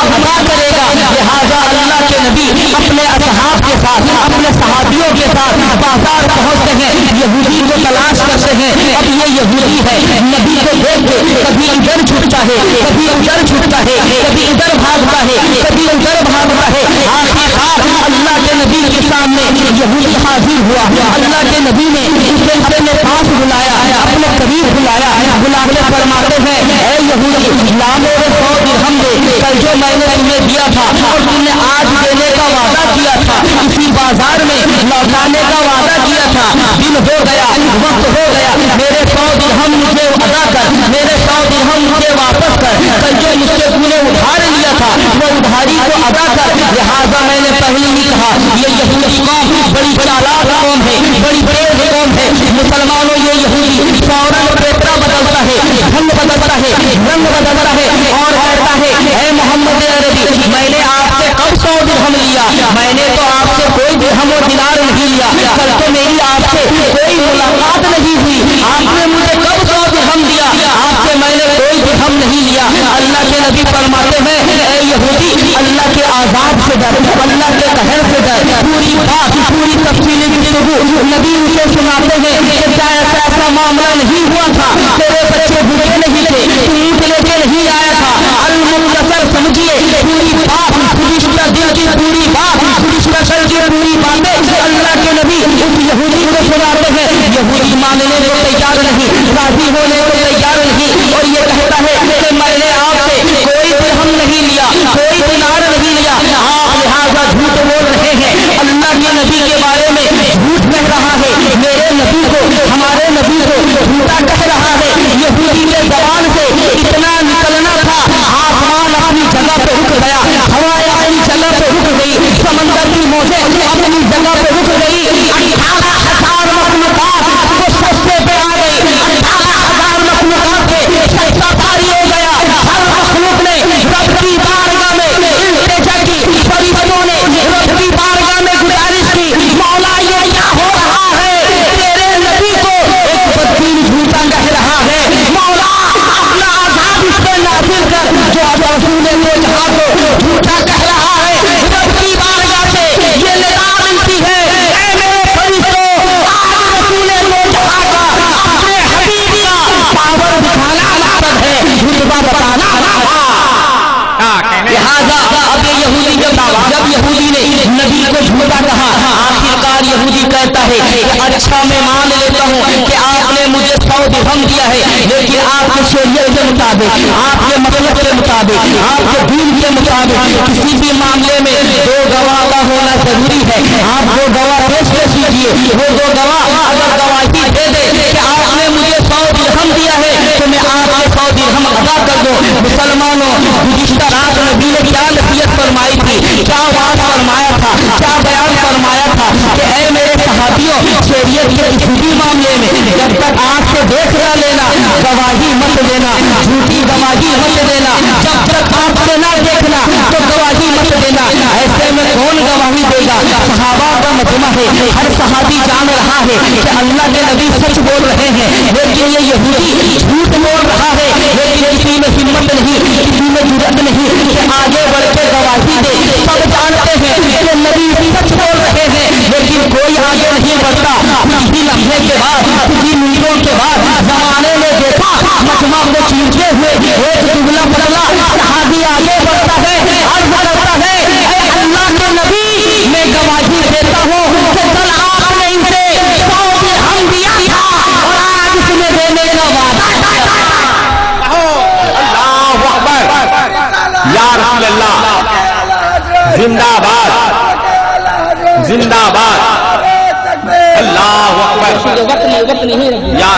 ادا کرے گا، لہٰذا اللہ کے نبی اپنے اصحاب کے ساتھ، اپنے صحابیوں کے ساتھ بازار پہنچتے ہیں، یہودی کو تلاش کرتے ہیں۔ اب یہ یہودی ہے، نبی کو دیکھ کے کبھی ادھر چھٹتا ہے، کبھی ادھر چھٹتا ہے، کبھی ادھر بھاگتا ہے، کبھی ادھر بھاگتا ہے۔ آخرکار اللہ کے نبی کے سامنے یہودی حاضر ہوا۔ اللہ کے نبی نے اسے اپنے پاس بلایا، اپنے قریب بلایا، بلا کے فرماتے ہیں اے یہودی، لا میرے 100 درہم دے، کل جو میں نے تمہیں دیا تھا اور تم نے آج دینے کا وعدہ کیا تھا، اسی بازار میں لوٹانے کا وعدہ کیا تھا، دن ہو گیا، وقت ہو گیا، میرے 100 درہم مجھے ادا کر، میرے 100 درہم مجھے واپس کر، کل جو مجھ سے تم نے ادھار لیا تھا وہ ادھاری کو ادا کر۔ لہٰذا میں نے پہلے ہی کہا یہ یہودی قوم بڑی چالاک قوم ہے، بڑی تیز قوم ہے۔ مسلمانوں، یہ یہودی فوراً پیپرا بدلتا ہے، ڈھنگ بدلتا ہے، رنگ بدلتا ہے اور کہتا ہے اے محمد عربی، میں نے آپ سے کب 100 درہم لیا؟ میں نے تو آپ سے کوئی درہم و دینار نہیں لیا، کل تو میری آپ سے کوئی ملاقات نہیں ہوئی، آپ نے مجھے کب 100 درہم دیا؟ آپ سے میں نے کوئی درہم نہیں لیا۔ اللہ کے نبی فرماتے ہیں اے یہودی، اللہ کے عذاب سے ڈر، اللہ کے قہر سے ڈر۔ پوری بات، پوری تفصیلی گفتگو نبی اسے سناتے ہیں کہ کیا ایسا معاملہ نہیں ہوا تھا، تیرے بچے بھوکے نہیں تھے، تو اونٹ لے کے نہیں آیا تھا۔ المختصر سمجھیے پوری بات، فرشتہ دل کی پوری بات، فرشتہ سر کی پوری باتیں اللہ کے نبی اس یہودی کو سناتے ہیں۔ یہودی ماننے کو تیار نہیں، راضی ہونے کو تیار نہیں، اور یہ کہتا ہے کہ میں نے آپ سے کوئی درہم نہیں لیا، کوئی دینار نہیں لیا، آپ لہٰذا جھوٹ بول رہے ہیں۔ اللہ کے نبی کے بارے میں جھوٹ کہہ رہا ہے، میرے نبی کو، ہمارے نبی کو جھوٹا کہہ رہا ہے۔ یہودی کے زبان سے اتنا نکلنا تھا، آسمان اپنی جگہ پہ رک گیا، ہوائیں اپنی جگہ پہ رک گئی، سمندر کی موجیں اپنی جگہ پہ رک گئی۔ 18,000 مخلوقات وہ سستے پہ آ گئی، 18,000 مخلوقات پہ سستا پاری ہو گیا۔ ہر مخلوق نے رب کی بارگاہ میں التجا کی، فرشتوں نے رب کی بارگاہ میں گزارش کی، مولا یہ کیا ہو رہا ہے؟ تیرے نبی کو ایک بدین جھوٹا کہہ رہا ہے، مولا اچھا میں مان لیتا ہوں کہ آپ نے مجھے 100 درہم دیا ہے، لیکن آپ کے شریعت کے مطابق، آپ کے مطلب کے مطابق، آپ کے دین کے مطابق کسی بھی معاملے میں 2 گواہ کا ہونا ضروری ہے۔ آپ 2 گواہ پیش کر دیجیے، وہ 2 گواہ اگر گواہی دے دے کہ آپ نے مجھے 100 درہم دیا ہے تو میں آپ کے 100 درہم ادا کر دوں۔ مسلمانوں، گزشتہ رات نبی نے کیا نصیحت فرمائی تھی، کیا بات فرمایا تھا، کیا بیان فرمایا تھا کہ اے میرے صحابیوں، شریعت کے کسی بھی معاملے میں جب تک آنکھ سے دیکھ نہ لینا، گواہی مت دینا، جھوٹی گواہی مت دینا، جب تک آنکھ سے نہ دیکھنا تو گواہی مت دینا۔ ایسے میں کون گواہی دے گا؟ صحابہ کا مجمع ہے، ہر صحابی جان رہا ہے کہ اللہ کے نبی سچ بول رہے ہیں، لیکن یہ یہودی جھوٹ بول رہا ہے، لیکن کسی میں ہمت نہیں، کسی میں جرأت نہیں کہ آگے بڑھ کے گواہی دے۔ سب جانتے ہیں کہ نبی سچ بول رہے ہیں، لیکن کوئی آگے نہیں بڑھتا۔ کچھ ہی لمحے کے بعد، کچھ ہی منٹوں کے بعد زمانے نے دیکھا مجمع کو چیرتے ہوئے ایک دبلا پتلا صحابی آگے بڑھتا ہے، عرض کرتا ہے اے اللہ کے نبی، میں گواہی دیتا ہوں کہ کل آپ نے ان سے 100 درہم دیا تھا اور آج اس میں دینے کا وعدہ کیا۔ اللہ اکبر، یا رسول اللہ، زندہ باد، زندہ باد، اللہ اکبر، یا رسول اللہ۔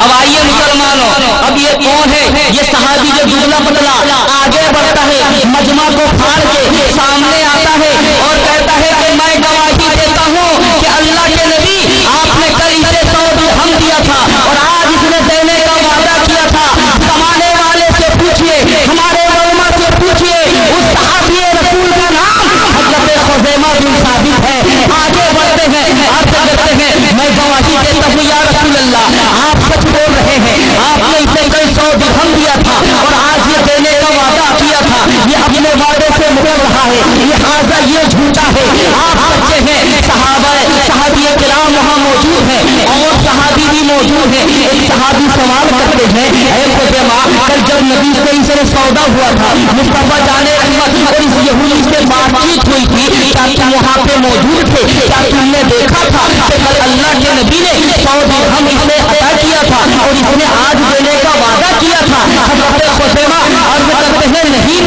اب آئیے مسلمانوں، اب یہ کون ہے؟ یہ صحابی جو دبلا پتلا آگے بڑھتا ہے، مجمع کو پھاڑ کے سامنے آتا ہے اور کہتا ہے کہ میں گواہی دیتا ہوں کہ اللہ کے نبی، آپ نے کل اسے 100 درہم دیا تھا اور آج اس نے دینے کا وعدہ کیا تھا۔ زمانے والے سے پوچھئے، ہمارے علماء سے پوچھئے، اس صحابی رسول کا نام حضرت خزیمہ بن ثابت ہے۔ آگے بڑھتے ہیں، عرض کرتے ہیں میں گواہی دیتا ہوں یا رسول اللہ، آپ سچ بول رہے ہیں، آپ نے اسے کل 100 درہم دیا تھا اور آج یہ دینے کا وعدہ کیا تھا، یہ اپنے وعدے سے مکر رہا ہے، لہٰذا یہ جھوٹا ہے، آپ سچے ہیں۔ صحابی کرام وہاں موجود ہیں اور صحابی بھی موجود ہیں۔ ایک صحابی سوال کرتے ہیں اے خزیمہ، کل جب نبی سے ان سے سودا ہوا تھا، مصطفیٰ جان احمد اور اس یہودی سے بات چیت ہوئی تھی، کیا تم وہاں پہ موجود تھے؟ کیا تم نے دیکھا تھا کہ کل اللہ کے نبی نے 100 درہم اسے عطا کیا تھا اور اس نے آج دینے کا وعدہ کیا تھا؟ حضرت خزیمہ عرض کرتے ہیں نہیں،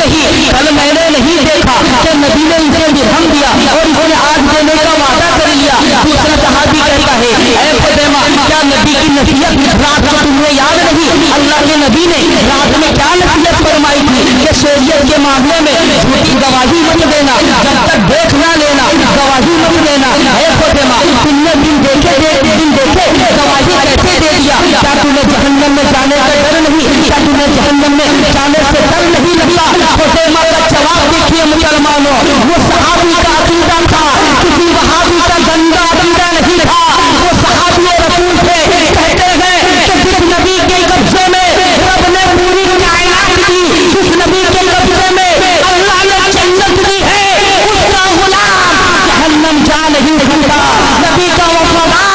کل میں نے نہیں دیکھا کہ نبی نے اسے درہم دیا اور اس نے آج دینے کا وعدہ کر لیا۔ دوسرا صحابی کہتا ہے اے خزیمہ، کیا نبی کی نصیحت رات کو تمہیں یاد نہیں؟ اللہ کے نبی نے رات میں کیا نصیحت فرمائی تھی کہ شریعت کے معاملے میں جھوٹی گواہی مت دینا، جب تک دیکھ نہ لینا گواہی مت دینا۔ اے خزیمہ، تم نے دن دیکھے گواہی کیسے دے دیا؟ کیا تمہیں جہنم میں جانے کا ڈر نہیں؟ کیا تمہیں جہنم میں جانے سے ڈر نہیں لگتا؟ خزیمہ کا جواب دیکھیے مسلمانوں، وہ صحابی کا عقیدہ تھا، کسی وہابی کا گندا عقیدہ نہیں تھا۔ وہ صحابی رسول تھے، کہتے ہیں کہ جس نبی کے قبضے میں رب نے پوری کائنات دی، جس نبی کے قبضے میں اللہ نے جنت دی ہے، اس کا غلام جہنم جا نہیں سکتا، نبی کا وفادار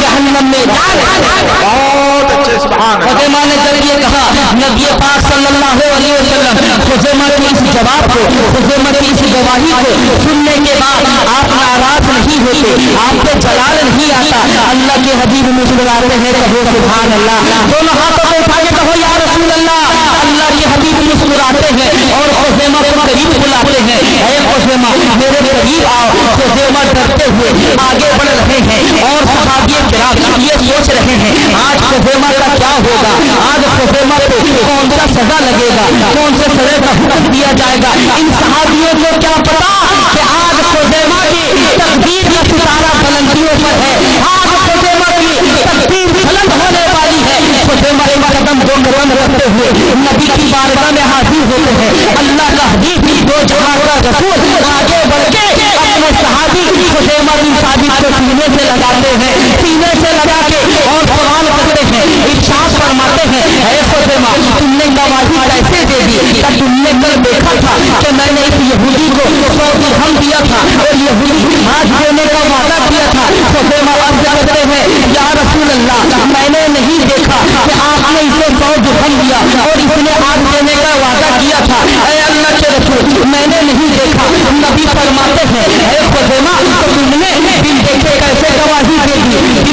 جہنم میں جا نہیں سکتا۔ بہت اچھے، سبحان اللہ۔ خزیمہ نے جب یہ کہا، نبی پاک صلی اللہ علیہ وسلم خزیمہ کے اس جواب کو، خزیمہ کی اس گواہی کو سننے کے بعد آپ ناراض نہیں ہوتے، آپ کو جلال نہیں آتا۔ اللہ کے حبیب مسکراتے ہیں، کہو سبحان اللہ، دونوں ہاتھوں کو اٹھا کے کہو یا رسول اللہ۔ اللہ کے حبیب مسکراتے ہیں اور خزیمہ کو قریب بلاتے ہیں، اے خزیمہ میرے قریب آؤ۔ خزیمہ ڈرتے ہوئے آگے بڑھ رہے ہیں اور صحابی کرام یہ سوچ رہے ہیں آج خزیمہ کا کیا ہوگا، آج خزیمہ کو کون سا سزا لگے گا، کون سے سزا کا حکم دیا جائے گا۔ ان صحابیوں کو کیا پتا کہ آج خزیمہ کی تقدیر کا ستارہ بلندیوں پر ہے، آج خزیمہ کی تقدیر بلند ہونے والی ہے۔ خزیمہ ایک قدم دو قدم رکھتے ہوئے نبی کی بارگاہ میں حاضر ہوتے ہیں۔ اللہ کا حبیب دو جہاں کا رسول آگے بڑھ کے اپنے صحابی خزیمہ بن ثابت کو سینے سے لگاتے ہیں، سینے سے لگا کے اور سوال کرتے ہیں، ارشاد فرماتے ہیں اے خزیمہ، تم نے گواہی کیسے دے دی؟ کیا تم نے کل دیکھا تھا کہ میں نے اس یہودی کو 100 درہم دیا تھا اور یہودی آج دینے کا وعدہ کیا تھا؟ خزیمہ عرض کرتے ہیں یا رسول اللہ، میں نے نہیں دیکھا کہ آپ نے اسے 100 درہم دیا اور اس نے آج دینے کا وعدہ کیا تھا۔ اے اللہ کے رسول، میں نے نہیں دیکھا۔ نبی فرماتے ہیں اے خزیمہ، تم نے بن دیکھے کیسے گواہی دے دی؟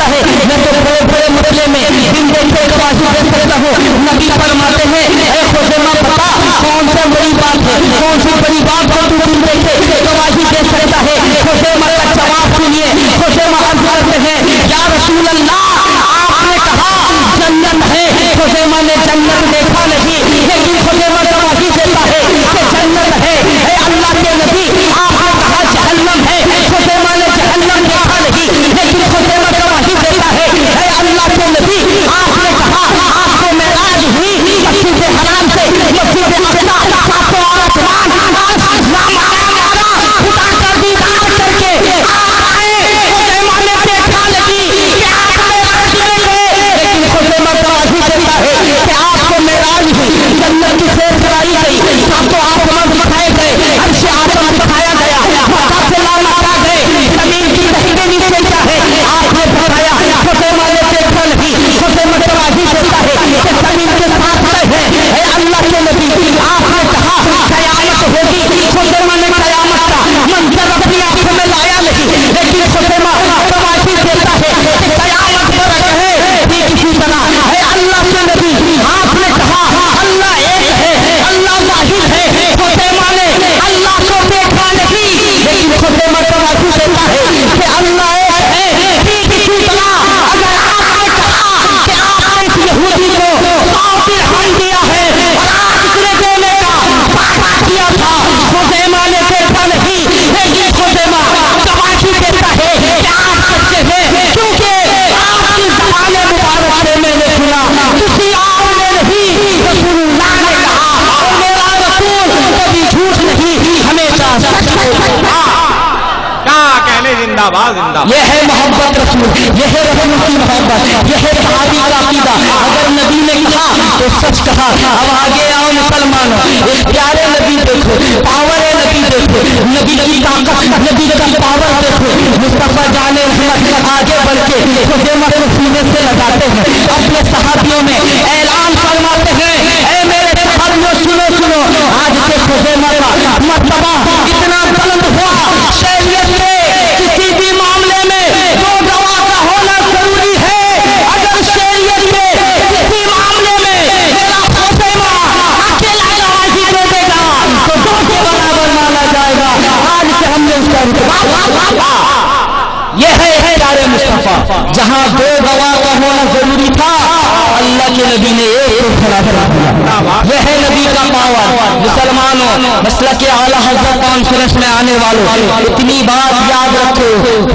सकता है, मैं तो बड़े बड़े मसले में दिन देखे गवाही दे सकता हूँ। नबी फरमाते हैं, ऐ खुज़ैमा बता कौन सी बड़ी बात है, कौन सी बड़ी बात को तू दिन देखे गवाही दे सकता है। खुज़ैमा का जवाब सुनिए। खुज़ैमा अर्ज़ करते हैं, या रसूल अल्लाह, आपने कहा जन्नत है। खुज़ैमा ने जन्नत देखा नहीं, लेकिन खुज़ैमा गवाही देता है कि जन्नत है। ऐ अल्लाह के नबी, आपने कहा जहन्नम है। खुज़ैमा ने जहन्नम देखा नहीं, लेकिन खुज़ैमा गवाही देता है। ऐ अल्लाह के नबी, आपने कहा आपको मेराज हुई मस्जिद हराम से मस्जिद अक़सा, सातों आसमान खुदा का दीदार करके आए। खुज़ैमा ने देखा नहीं कि आप मेराज में गए, लेकिन खुज़ैमा गवाही देता है कि आपको मेराज हुई, जन्नत की सैर कराई गई, सातों आसमान दिखाए गए, अर्श आज़म दिखाया गया, मक्का से लामक्का गए, जमीन की तहके नीचे क्या है आपने बताया। खुज़ैमा ने देखा नहीं, खुज़ैमा गवाही देता है कि जमीन के साथ है। ऐ अल्लाह के नबी, आपने कहा कयामत होगी। खुज़ैमा ने कयामत का मंजर अपनी आंखों में लाया नहीं, लेकिन खुज़ैमा गवाही देता है कि कयामत पर है ठीक इसी तरह। ऐ अल्लाह के नबी, आपने कहा अल्लाह एक है, अल्लाह वाहिद है। खुज़ैमा ने अल्लाह को देखा नहीं, लेकिन खुज़ैमा गवाही देता है कि अल्लाह एक है ठीक इसी तरह। अगर आपने कहा कि आपने इस यहूदी को 100 दिरहम दिया है और आज उसने देने का वादा किया था, खुज़ैमा ने देखा नहीं, लेकिन खुज़ैमा गवाही देता है कि आप सच्चे हैं, क्योंकि आपकी ज़बान मुबारक से मैंने सुना किसी और ने नहीं, रसूलुल्लाह ने कहा और मेरा रसूल कभी झूठ नहीं, हमेशा सच बोलता। क्या कहने, जिंदाबाद जिंदाबाद। यह है मोहब्बत रसूल, यह है रसूल की मोहब्बत, यह है सहाबी का अकीदा। अगर नबी ने कहा तो सच कहा। अब आगे आओ मुसलमानों, एक प्यारे नबी देखो, पावर है नबी देखो, नबी की ताकत, नबी का पावर देखो। मुस्तफा जाने आगे बढ़ के खुज़ैमा को सीने से लगाते हैं, अपने सहाबियों में ऐलान फरमाते हैं, ऐ मेरे सहाबियों सुनो सुनो, आज से खुज़ैमा का मर्तबा इतना बुलंद हुआ, शरीयत में किसी भी मामले में 2 गवाह का होना जरूरी है। अगर शरीयत में किसी मामले में मेरा खुज़ैमा अकेला गवाही दे देगा तो 2 के बराबर माना जाएगा। आज से हमने उसका रुतबा, यह है प्यारे मुस्तफा, जहां 2 गवाह का होना जरूरी था, अल्लाह के नबी ने एक को खड़ा कर दिया। यह है नबी का पावर। मुसलमानों, मसला के आला हज़रत कॉन्फ्रेंस में आने वालों, इतनी बात याद रखो,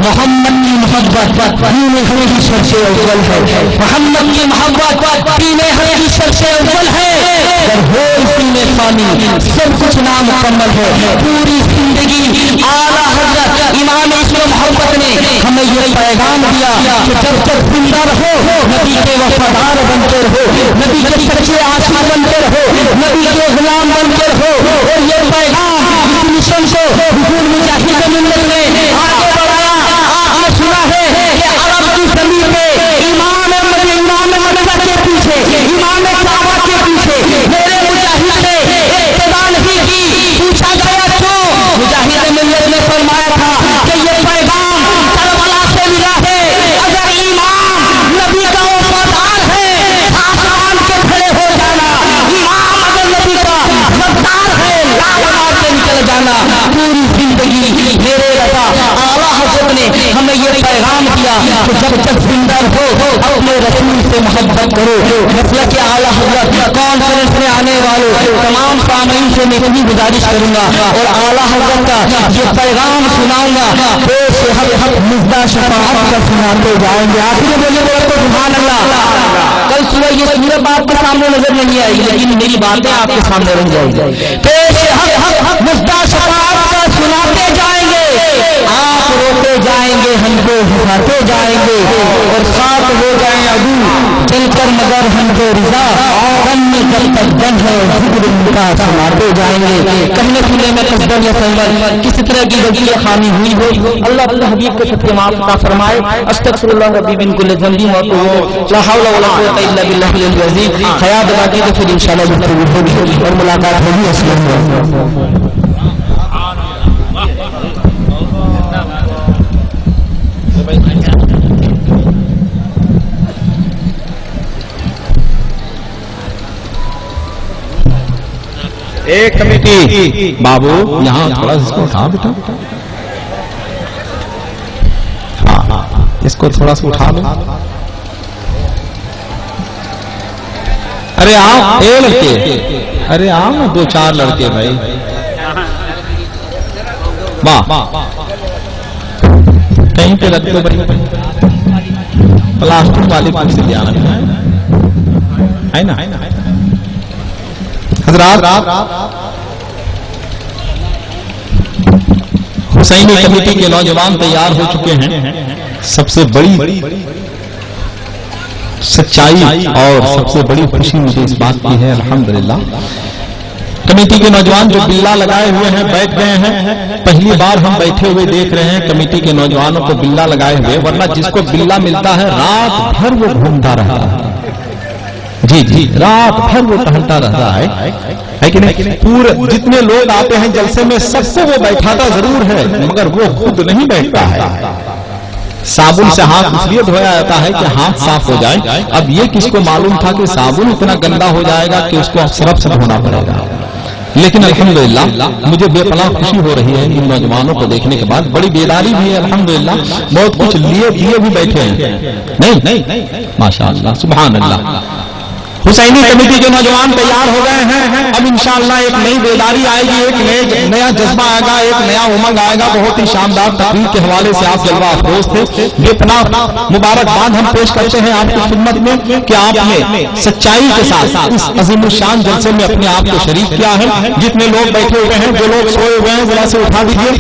मोहम्मद की मोहब्बत दीन हक़ की सबसे अव्वल है। मोहम्मद की मोहब्बत दीन हक़ की सबसे अव्वल है। अगर हो इसी में फानी, सब कुछ नामुकम्मल है। पूरी जिंदगी आला हज़रत इमाम इस्म मोहब्बत ने हमें ये पैगाम दिया कि जब तक जिंदा रहो नबी के वफादार बनते रहो, नबी के सच्चे आशिक बनते रहो, नबी के गुलाम बनते रहो। और ये पैगाम इस मिशन को हुजूर मुजाहिद मिल्लत ने आगे बढ़ाया। आपने सुना है कि अरब की जमीन पे इमाम मक्का के पीछे, इमाम काबा के पीछे मेरे मुजाहिद ने इब्तिदा नहीं की। पूछा गया क्यों? मुजाहिद मिल्लत ने फरमाया था कि ये पैगाम करबला से मिला है। अगर इमाम नबी का वफादार है, आसमान के खड़े हो जाना। इमाम अगर नबी का वफादार है, लामार से निकल जाना। पूरी जिंदगी मेरे रज़ा आला हज़रत ने हमें ये पैगाम दिया कि जब तक जिंदा रहो अपने रसूल से मोहब्बत करो। मसला के आला हज़रत कॉन्फ्रेंस में आने वालों तमाम सामीन से मैं इतनी गुजारिश करूंगा और आला हज़रत का ये पैगाम सुनाऊंगा, पेश हक मुज़्दा शफ़ाअत का सुनाते जाएंगे। आखिर बोले तो सुभान अल्लाह। कल सुबह ये सूरत आपके सामने नजर नहीं आएगी, लेकिन मेरी बातें आपके सामने रह जाएगी। पेश हक मुज़्दा शफ़ाअत का सुनाते जाएंगे, आप रोते जाएंगे, हमको हंसाते जाएंगे और साथ हो जाए अबू चलकर मगर हमको रिजा कम में जब तक दम है जिक्र उनका सुनाते जाएंगे। कहने सुनने में कसदन या सहमत किसी तरह की गलती या खामी हुई हो अल्लाह अपने हबीब के सत्य माफ का फरमाए। अस्तगफिरुल्लाह रब्बी मिन कुल्लि ज़ंबी व अतूबु ला हौला वला कुव्वता इल्ला बिल्लाहिल अज़ीम। हयात बाकी तो फिर इंशाअल्लाह गुफ्तगू होगी और मुलाकात होगी। अस्सलाम वालेकुम। एक कमेटी बाबू यहाँ थोड़ा इसको उठा बेटा, हाँ इसको थोड़ा सा उठा लो। अरे आप ए लड़के, अरे आओ ना 2-4 लड़के भाई, वाह कहीं पे रख दो भाई, प्लास्टिक वाली कुर्सी ले आना है ना। हजरात, हुसैनी कमेटी के नौजवान तैयार हो चुके हैं। सबसे बड़ी सच्चाई और सबसे बड़ी खुशी मुझे इस बात की है, अल्हम्दुलिल्लाह कमेटी के नौजवान जो बिल्ला लगाए हुए हैं बैठ गए हैं। पहली बार हम बैठे हुए देख रहे हैं कमेटी के नौजवानों को बिल्ला लगाए हुए, वरना जिसको बिल्ला मिलता है रात भर वो घूमता रहता है, जी रात भर वो टहलता रहता है कि नहीं। पूरे जितने लोग आते हैं जलसे में सबसे वो बैठाता जरूर है, मगर वो खुद नहीं बैठता है। साबुन से हाथ इसलिए धोया जाता है कि हाथ साफ हो जाए। अब ये किसको मालूम था कि साबुन इतना गंदा हो जाएगा कि उसको सरफ से धोना पड़ेगा। लेकिन अल्हम्दुलिल्लाह मुझे बेपनाह खुशी हो रही है इन नौजवानों को देखने के बाद, बड़ी बेदारी भी है अल्हम्दुलिल्लाह, बहुत कुछ लिए दिए भी बैठे हैं। नहीं माशाअल्लाह सुभान अल्लाह। हुसैनी कमेटी के नौजवान तैयार हो गए हैं। अब इंशाअल्लाह एक नई बेदारी आएगी, एक नया जज्बा आएगा, एक नया उमंग आएगा। बहुत ही शानदार तकरीर के हवाले से आप जलवा अफरोज थे। बेपनाह मुबारकबाद हम पेश करते हैं आपकी खिदमत में कि आपने सच्चाई के साथ इस अजीमुशान जलसे में अपने आप को शरीक किया है। जितने लोग बैठे हुए हैं, जो लोग सोए हुए हैं जरा से उठा दीजिए,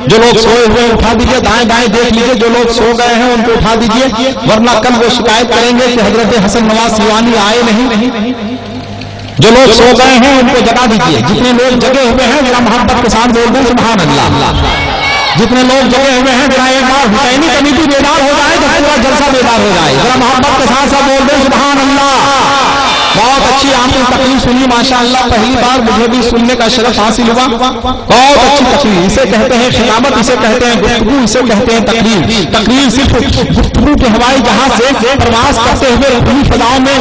जो लोग सोए हुए हैं उठा दीजिए, दाएं बाएं देख लीजिए, जो लोग सो गए हैं उनको उठा दीजिए, वरना कल वो शिकायत करेंगे कि हजरत हसन नवाज सिवानी आए नहीं। जो लोग सो गए हैं उनको जगा दीजिए, जितने लोग जगे हुए हैं जरा मोहब्बत के साथ बोल दें सुभान अल्लाह। जितने लोग जगे हुए हैं जरा एक बार हुसैनी कमेटी बेदार हो जाए तो पूरा जलसा बेदार हो जाए, जरा मोहब्बत के साथ सब बोल दें सुभान अल्लाह। बहुत अच्छी आपने तकरीर सुनी माशाअल्लाह, पहली बार मुझे भी सुनने का शरफ हासिल हुआ। बहुत अच्छी तकरीर, इसे कहते हैं खिताबत, इसे कहते हैं गुफ्तगू, इसे कहते हैं तकरीर। तकरीर सिर्फ गुफ्तगू के हवाई जहाज से प्रवास करते हुए खुली फजाओं में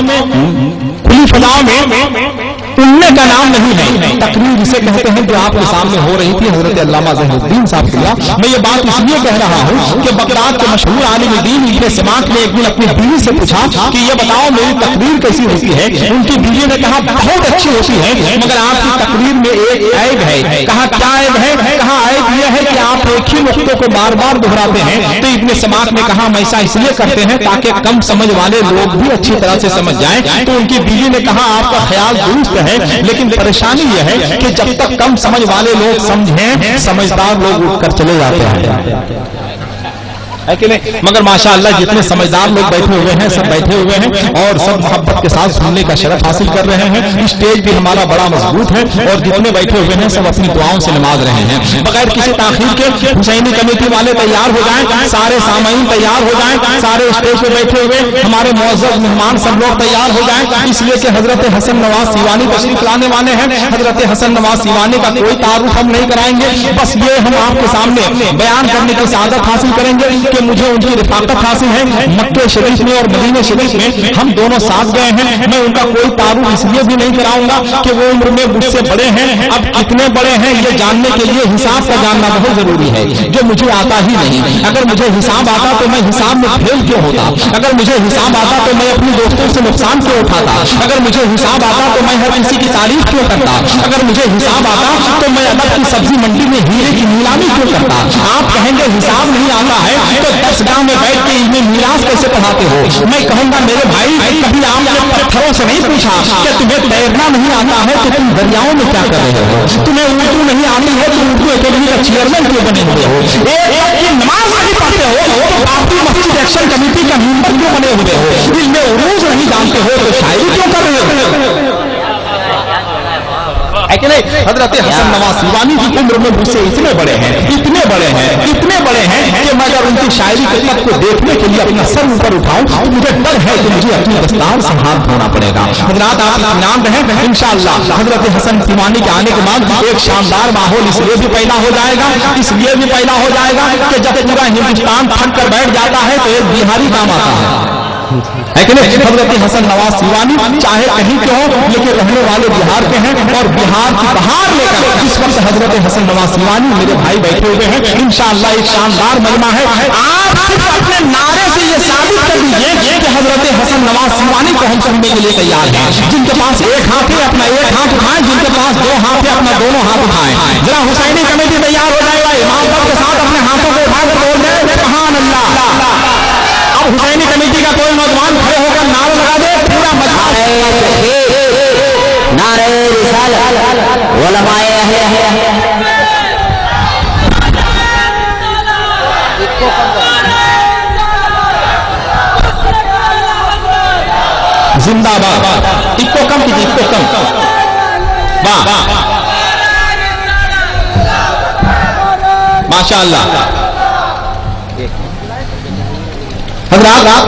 उड़ने का नाम नहीं है। तकरीर इसे कहते हैं जो आपके सामने हो रही थी हजरत अल्लामा ज़हीरुद्दीन साहब के लिए। मैं ये बात इसलिए कह रहा हूँ कि बगदाद के मशहूर आलिम दीन इब्न सिमाक ने एक दिन अपनी बीवी से पूछा कि ये बताओ मेरी तकरीर कैसी होती है। उनकी बीवी ने कहा बहुत अच्छी होती है, मगर आपकी तकरीर में एक ऐब है। कहा क्या ऐब है? कहा ऐब यह है कि आप एक ही नुक्ते को बार बार दोहराते हैं। तो इब्न सिमाक ने कहा हम ऐसा इसलिए करते हैं ताकि कम समझ वाले लोग भी अच्छी तरह से समझ जाएं। तो उनकी बीवी ने कहा आपका ख्याल दुरुस्त है, लेकिन परेशानी यह है कि जब तक कम समझ वाले लोग समझें, समझदार लोग उठकर चले जाते हैं, है कि नहीं। मगर माशाअल्लाह जितने समझदार लोग बैठे हुए हैं सब बैठे हुए हैं और सब मोहब्बत के साथ सुनने का शरफ हासिल कर रहे हैं। स्टेज भी हमारा बड़ा मजबूत है और जितने बैठे हुए हैं सब अपनी दुआओं से नमाज रहे हैं। बगैर किसी ताखीर के हुसैनी कमेटी वाले तैयार हो जाएं, सारे सामाईन तैयार हो जाएं, सारे स्टेज पे बैठे हुए हमारे मुअज़्ज़ज़ मेहमान सब लोग तैयार हो जाएं, इसलिए कि हजरत हसन नवाज सिवानी तशरीफ लाने वाले हैं। हजरत हसन नवाज सिवानी का कोई तारुफ हम नहीं कराएंगे, बस ये हम आपके सामने बयान करने की सआदत हासिल करेंगे कि मुझे उनकी रिफाकत हासिल है। मक्के शरीफ में और मदीने शरीफ में हम दोनों साथ गए हैं। मैं उनका कोई तारुफ इसलिए भी नहीं कराऊंगा कि वो उम्र में मुझसे बड़े हैं। अब कितने बड़े हैं ये जानने के लिए हिसाब का जानना बहुत जरूरी है, जो मुझे आता ही नहीं। अगर मुझे हिसाब आता तो मैं हिसाब में फेल क्यों होता? अगर मुझे हिसाब आता तो मैं अपने दोस्तों से नुकसान क्यों उठाता? अगर मुझे हिसाब आता तो मैं हर किसी की तारीफ क्यों करता? अगर मुझे हिसाब आता तो मैं अदब की सब्जी मंडी में हीरे की नीलामी क्यों करता? आप कहेंगे हिसाब नहीं आता है तो दरसगाह में बैठ के इल्म मिरास कैसे पढ़ाते हो? मैं कहूंगा मेरे भाई कभी आपने पत्थरों से नहीं पूछा कि तुम्हें तैरना नहीं आता है तो तुम दरियाओं में क्या कर रहे हो? तुम्हें उर्दू नहीं आती है तो उर्दू अकेडमी का चेयरमैन क्यों बने हुए हो? एक नमाज नहीं पढ़ते हो तो आपकी मस्जिद एक्शन कमेटी का मेंबर क्यों बने हुए हो? इल्म उरूज नहीं जानते हो तो शायरी क्यों कर रहे हो? कि नहीं? हजरत हसन नवाज सिवानी की उम्र में मुझसे इतने बड़े हैं, इतने बड़े हैं, इतने बड़े हैं कि मैं अगर उनकी शायरी के तक को देखने के लिए अपना सर ऊपर उठाऊं तो मुझे डर है कि मुझे अपनी दस्तार से हाथ धोना पड़ेगा। हजरात आप इत्मीनान रहें, इंशाअल्लाह हजरत हसन सिवानी के आने के बाद एक शानदार माहौल इसलिए भी पैदा हो जाएगा, इसलिए भी पैदा हो जाएगा कि जब पूरा हिंदुस्तान थक कर बैठ जाता है तो एक बिहारी काम आता है। है कि नहीं। हजरत हसन नवाज सीवानी चाहे कहीं के हो लेकिन रहने वाले बिहार के हैं, और बिहार की बहार लेकर इस वक्त हजरत हसन नवाज सीवानी मेरे भाई बैठे हुए हैं। इंशाअल्लाह एक शानदार मजमा है। आप सिर्फ अपने नारे से ये साबित कर दीजिए कि हजरत हसन नवाज सीवानी को हम सुनने के लिए तैयार हैं। जिनके पास एक हाथ है अपना एक हाथ उठाएं, जिनके पास दो हाथ है अपना दोनों हाथ उठाएं। जरा हुसैनी कमेटी तैयार हो जाएगा, इमाम साहब के साथ अपने हाथों को उठाकर बोल दें सुभान अल्लाह। अब हुसैनी कमेटी का कोई नौजवान खड़े होकर नारा लगा दे, पूरा मजमा नारे रिसालत उलमाए जिंदाबाद। इक्को कम कीजिए, इक्को कम। वाह माशाअल्लाह। हज़रात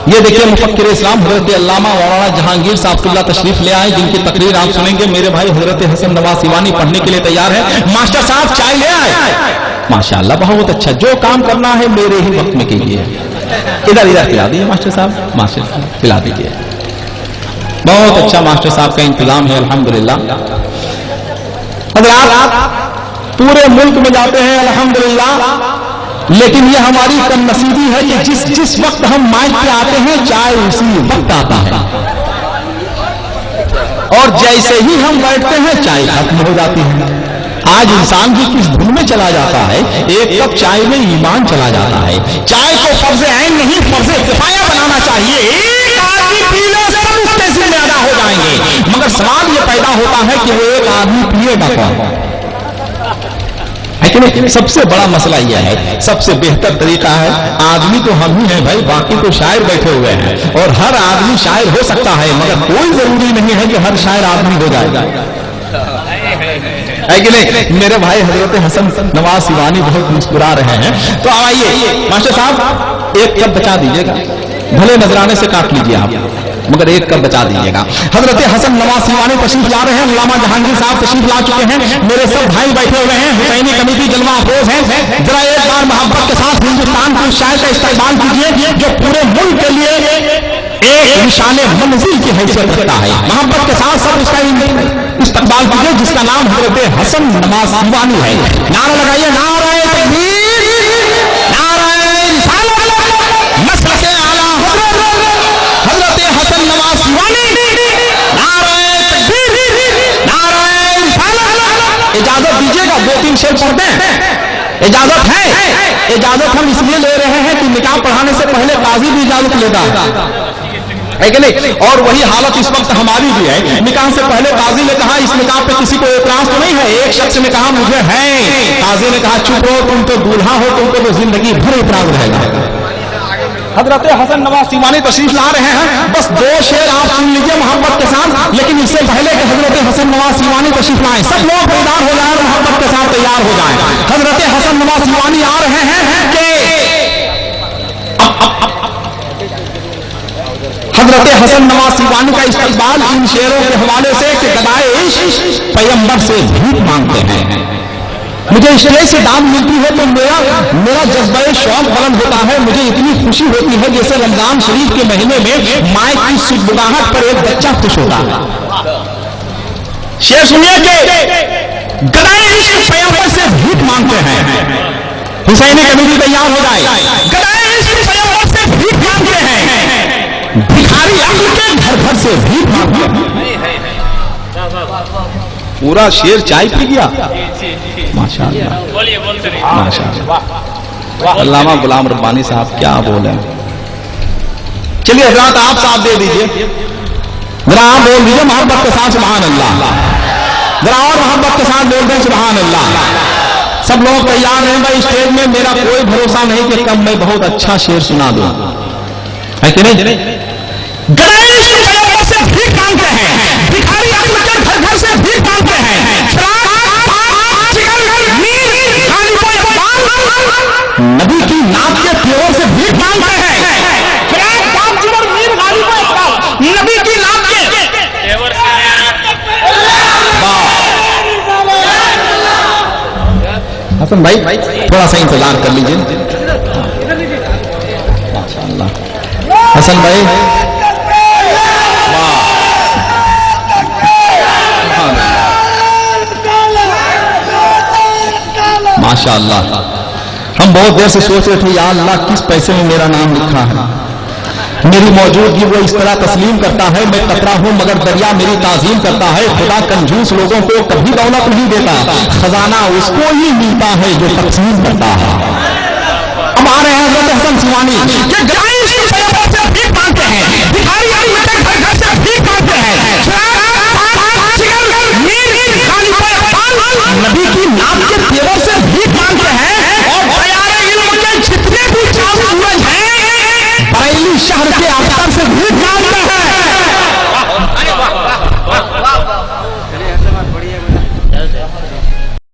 ये देखिए मुफक्किर इस्लाम हजरत अल्लामा मौलाना जहांगीर साहब तशरीफ ले आए, जिनकी तकरीर आप सुनेंगे। मेरे भाई हजरत हसन नवाज सीवानी पढ़ने के लिए तैयार है। मास्टर साहब चाय ले आए। माशाअल्लाह बहुत अच्छा। जो काम करना है मेरे ही वक्त में कीजिए। इधर इधर खिला दीजिए मास्टर साहब, मास्टर साहब खिला दीजिए। बहुत अच्छा मास्टर साहब का इंतजाम है अल्हम्दुलिल्लाह। हज़रात पूरे मुल्क में जाते हैं अल्हम्दुलिल्लाह, लेकिन ये हमारी कमनसीबी है कि जिस वक्त हम माइक पे आते हैं चाय उसी वक्त आता है, और जैसे ही हम बैठते हैं चाय खत्म हो जाती है। आज इंसान भी किस धुन में चला जाता है, एक कप चाय में ईमान चला जाता है। चाय को फर्ज ऐन नहीं फर्ज किफाया बनाना चाहिए। एक आदमी पी ले सब उसके जिम्मे अदा हो जाएंगे, मगर सवाल ये पैदा होता है कि वो एक आदमी पिएगा कौन, है कि नहीं। सबसे बड़ा मसला यह है, सबसे बेहतर तरीका है आदमी तो हम ही हैं भाई, बाकी तो शायर बैठे हुए हैं, और हर आदमी शायर हो सकता है, मगर कोई जरूरी नहीं है कि हर शायर आदमी हो जाएगा, है कि नहीं। मेरे भाई हजरत हसन नवाज सीवानी बहुत मुस्कुरा रहे हैं, तो आइए मास्टर साहब एक कप बचा दीजिएगा, भले नजराने से काट लीजिए आप, मगर एक कप बचा दीजिएगा। हजरत हसन नवाज सीवानी तशरीफ ला रहे हैं, अल्लामा जहांगीर साहब तशरीफ ला चुके हैं, मेरे सब भाई बैठे हुए हैं, हुसैनी कमेटी जलवा अफरोज है। जरा एक बार मोहब्बत के साथ हिंदुस्तान की उस शायर का इस्तेमाल कीजिए जो पूरे मुल्क के लिए एक निशाने मंजिल की हैसियत रखता है। मोहब्बत के साथ सब उसका इस्तेमाल कीजिए जिसका नाम हजरत हसन नवाज सीवानी है। नारा लगाइए, नारा तकबीर, नारा रिसालत, मसलक आला हजरत हसन नवाज सीवानी, नारा तकबीर, नारा रिसालत। इजाजत दीजिएगा 2-3 शेर पढ़ते हैं, इजाजत है। इजाजत हम इसलिए ले रहे हैं कि निकाह पढ़ाने से पहले काजी भी इजाजत लेता है कि नहीं, और वही हालत इस वक्त हमारी भी है। निकाह से पहले काजी ने कहा इस निकाह पे किसी को एतराज तो नहीं है, एक शख्स ने कहा मुझे है, काजी ने कहा चुप रहो, तुम तो दूल्हा हो, तुमको तो जिंदगी भर एतराज रहेगा। हजरत हसन नवाज सीवानी तशरीफ ला रहे हैं, बस 2 शेर आप सुन लीजिए मोहब्बत के साथ, लेकिन इससे पहले कि हजरत हसन नवाज सीवानी तशरीफ लाएं, सब लोग बेदार हो जाए, मोहब्बत के साथ तैयार हो जाए। हजरत हसन नवाज सीवानी आ रहे हैं कि हजरत हसन नवाज सीवानी का इस्तेमाल इन शेरों के हवाले से कि गदाए इश्क पैगंबर से भीख मांगते हैं। मुझे स्टेज से दाम मिलती है तो मेरा जज्बा शौक बुलंद होता है, मुझे इतनी खुशी होती है जैसे रमजान शरीफ के महीने में माँ की सुगबुगाहट पर एक बच्चा खुश होता है। शेर सुनिए कि गदाए इश्क पैगंबर से भीख मांगते हैं। हुसैनी कमेटी तैयार हो जाए। गदाए इश्क पैगंबर से भीख मांगते हैं, भिखारी अक्ल के घर घर से भीख मांगते हैं। पूरा शेर चाय पी गया, माशाअल्लाह माशाअल्लाह। अल्लामा गुलाम रब्बानी साहब क्या बोले। चलिए हजरात आप साथ दे दीजिए, जरा आप बोल दीजिए मोहब्बत के साथ सुभान अल्लाह, जरा और मोहब्बत के साथ बोल दें सुभान अल्लाह। सब लोग तैयार हैं भाई। स्टेज में मेरा कोई भरोसा नहीं कि कब मैं बहुत अच्छा शेर सुना दूं, है कि नहीं। गणेश पैगंबर से भीख मांगते हैं, भिखारी अक्ल के घर घर से भीख मांगते हैं, नबी की नात के प्योर से भीख मांगते हैं, नबी की नात के हसन भाई थोड़ा सा इंतजार कर लीजिए। माशाअल्लाह حسن بھائی ماشاء اللہ. ہم بہت دیر سے سوچ رہے تھے یا اللہ کس پیسے میں میرا نام لکھا ہے. میری موجودگی وہ اس طرح تسلیم کرتا ہے. میں قطرہ ہوں مگر دریا میری تعظیم کرتا ہے. خدا کنجوس لوگوں کو کبھی دولت نہیں دیتا. خزانہ اس کو ہی ملتا ہے جو تقسیم کرتا ہے. اب آ رہے ہیں حضرت حسن سیوانی کہ